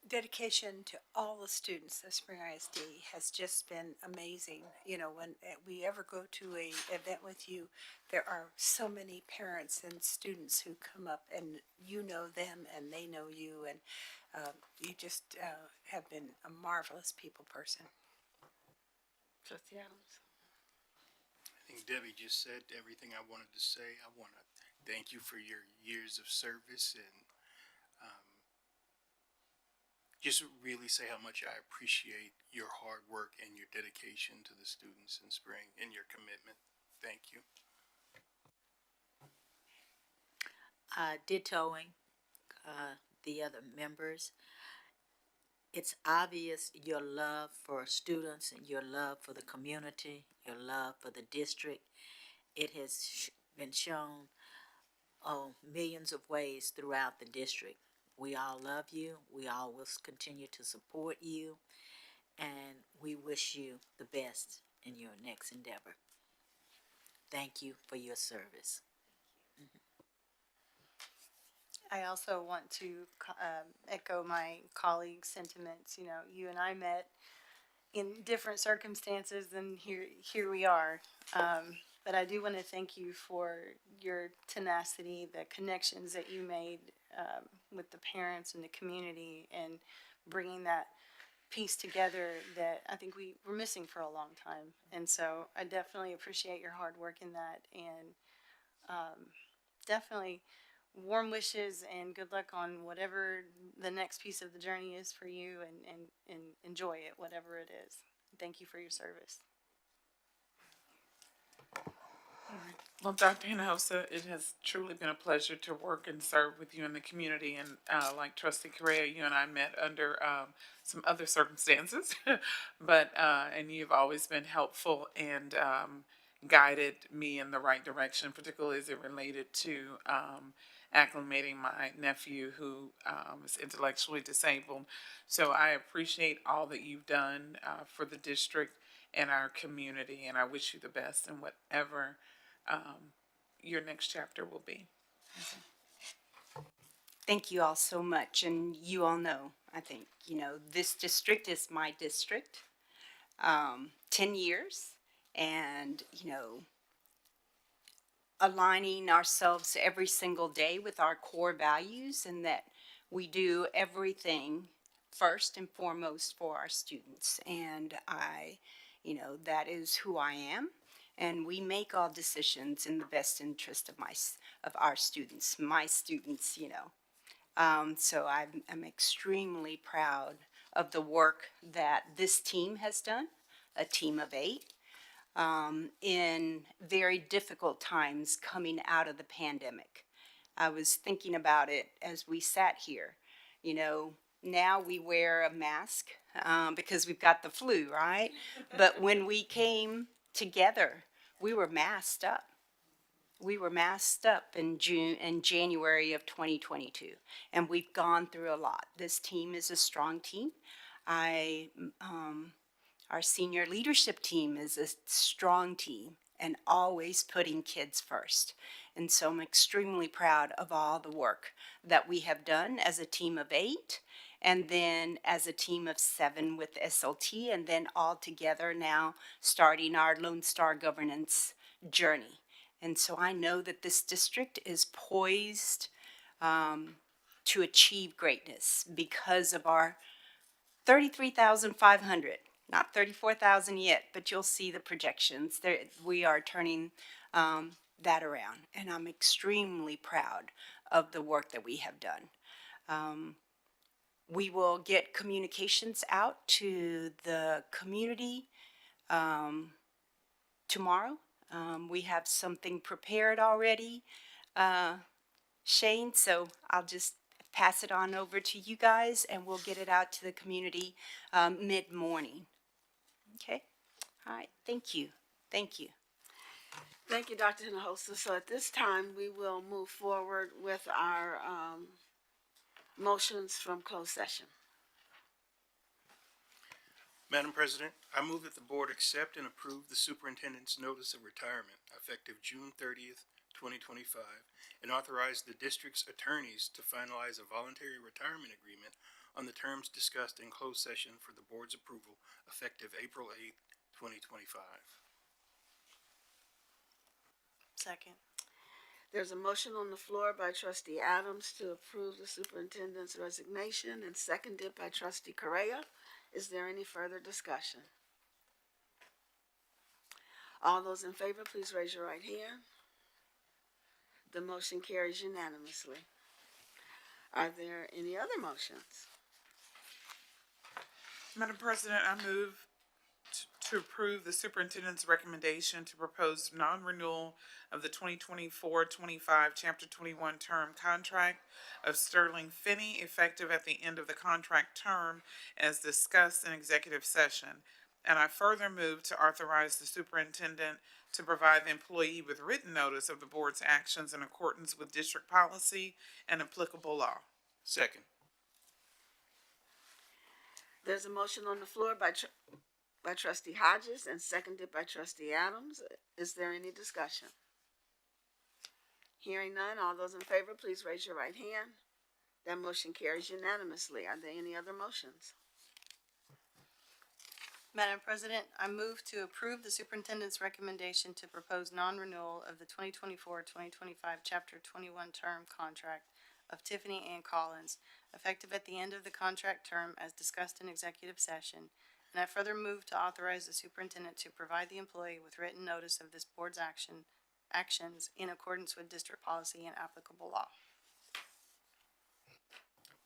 dedication to all the students of Spring ISD has just been amazing. You know, when we ever go to a event with you, there are so many parents and students who come up, and you know them and they know you, and you just have been a marvelous people person. Trustee Adams. I think Debbie just said everything I wanted to say. I want to thank you for your years of service and just really say how much I appreciate your hard work and your dedication to the students in Spring and your commitment. Thank you. Dittoing the other members. It's obvious your love for students and your love for the community, your love for the district. It has been shown millions of ways throughout the district. We all love you. We all will continue to support you. And we wish you the best in your next endeavor. Thank you for your service. I also want to echo my colleagues' sentiments. You know, you and I met in different circumstances, and here we are. But I do want to thank you for your tenacity, the connections that you made with the parents and the community, and bringing that piece together that I think we were missing for a long time. And so I definitely appreciate your hard work in that, and definitely warm wishes and good luck on whatever the next piece of the journey is for you, and enjoy it, whatever it is. Thank you for your service. Well, Dr. Hinojosa, it has truly been a pleasure to work and serve with you in the community. And like Trustee Correa, you and I met under some other circumstances, but and you've always been helpful and guided me in the right direction, particularly as it related to acclimating my nephew who is intellectually disabled. So I appreciate all that you've done for the district and our community, and I wish you the best in whatever your next chapter will be. Thank you all so much. And you all know, I think, you know, this district is my district. 10 years, and, you know, aligning ourselves every single day with our core values, and that we do everything first and foremost for our students. And that is who I am. And we make all decisions in the best interest of our students, my students, you know. So I'm extremely proud of the work that this team has done, a team of 8, in very difficult times coming out of the pandemic. I was thinking about it as we sat here. You know, now we wear a mask because we've got the flu, right? But when we came together, we were masked up. We were masked up in January of 2022, and we've gone through a lot. This team is a strong team. Our senior leadership team is a strong team, and always putting kids first. And so I'm extremely proud of all the work that we have done as a team of 8, and then as a team of 7 with SLT, and then all together now starting our Lone Star governance journey. And so I know that this district is poised to achieve greatness because of our 33,500, not 34,000 yet, but you'll see the projections. There, we are turning that around, and I'm extremely proud of the work that we have done. We will get communications out to the community tomorrow. We have something prepared already, Shane, so I'll just pass it on over to you guys, and we'll get it out to the community mid-morning. Okay? All right, thank you. Thank you. Thank you, Dr. Hinojosa. So at this time, we will move forward with our motions from closed session. Madam President, I move that the board accept and approve the superintendent's notice of retirement effective June 30th, 2025, and authorize the district's attorneys to finalize a voluntary retirement agreement on the terms discussed in closed session for the board's approval effective April 8th, 2025. Second. There's a motion on the floor by Trustee Adams to approve the superintendent's resignation and seconded by Trustee Correa. Is there any further discussion? All those in favor, please raise your right hand. The motion carries unanimously. Are there any other motions? Madam President, I move to approve the superintendent's recommendation to propose non-renewal of the 2024-25 Chapter 21 term contract of Sterling Finney effective at the end of the contract term as discussed in executive session. And I further move to authorize the superintendent to provide the employee with written notice of the board's actions in accordance with district policy and applicable law. Second. There's a motion on the floor by Trustee Hodges and seconded by Trustee Adams. Is there any discussion? Hearing none, all those in favor, please raise your right hand. That motion carries unanimously. Are there any other motions? Madam President, I move to approve the superintendent's recommendation to propose non-renewal of the 2024-2025 Chapter 21 term contract of Tiffany Ann Collins, effective at the end of the contract term as discussed in executive session. And I further move to authorize the superintendent to provide the employee with written notice of this board's actions in accordance with district policy and applicable law.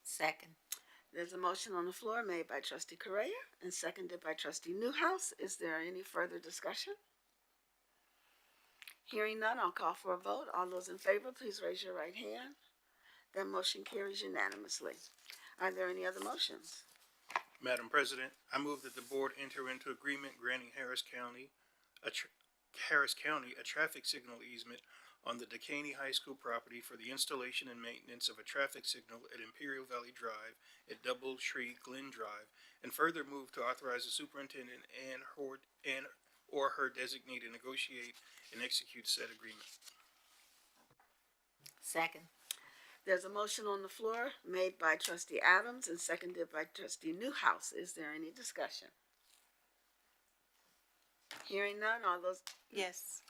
Second. There's a motion on the floor made by Trustee Correa and seconded by Trustee Newhouse. Is there any further discussion? Hearing none, I'll call for a vote. All those in favor, please raise your right hand. That motion carries unanimously. Are there any other motions? Madam President, I move that the board enter into agreement granting Harris County a traffic signal easement on the Decaney High School property for the installation and maintenance of a traffic signal at Imperial Valley Drive at Doubletree Glen Drive, and further move to authorize the superintendent and or her designee to negotiate and execute said agreement. Second. There's a motion on the floor made by Trustee Adams and seconded by Trustee Newhouse. Is there any discussion? Hearing none, all those... Yes.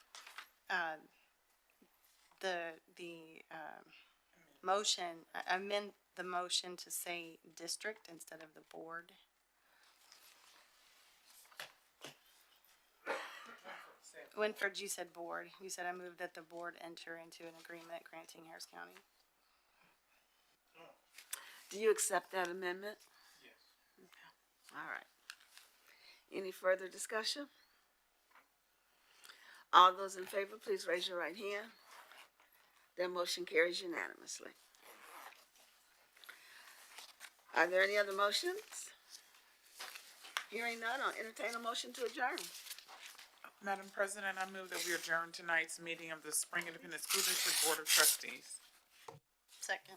Motion, I amend the motion to say district instead of the board. Winford, you said board. You said I move that the board enter into an agreement granting Harris County. Do you accept that amendment? Yes. Okay. All right. Any further discussion? All those in favor, please raise your right hand. That motion carries unanimously. Are there any other motions? Hearing none, I'll entertain a motion to adjourn. Madam President, I move that we adjourn tonight's meeting of the Spring Independent School District Board of Trustees. Second.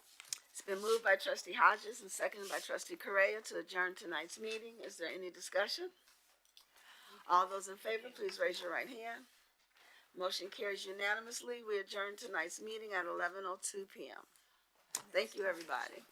It's been moved by Trustee Hodges and seconded by Trustee Correa to adjourn tonight's meeting. Is there any discussion? All those in favor, please raise your right hand. Motion carries unanimously. We adjourn tonight's meeting at 11:02 p.m. Thank you, everybody.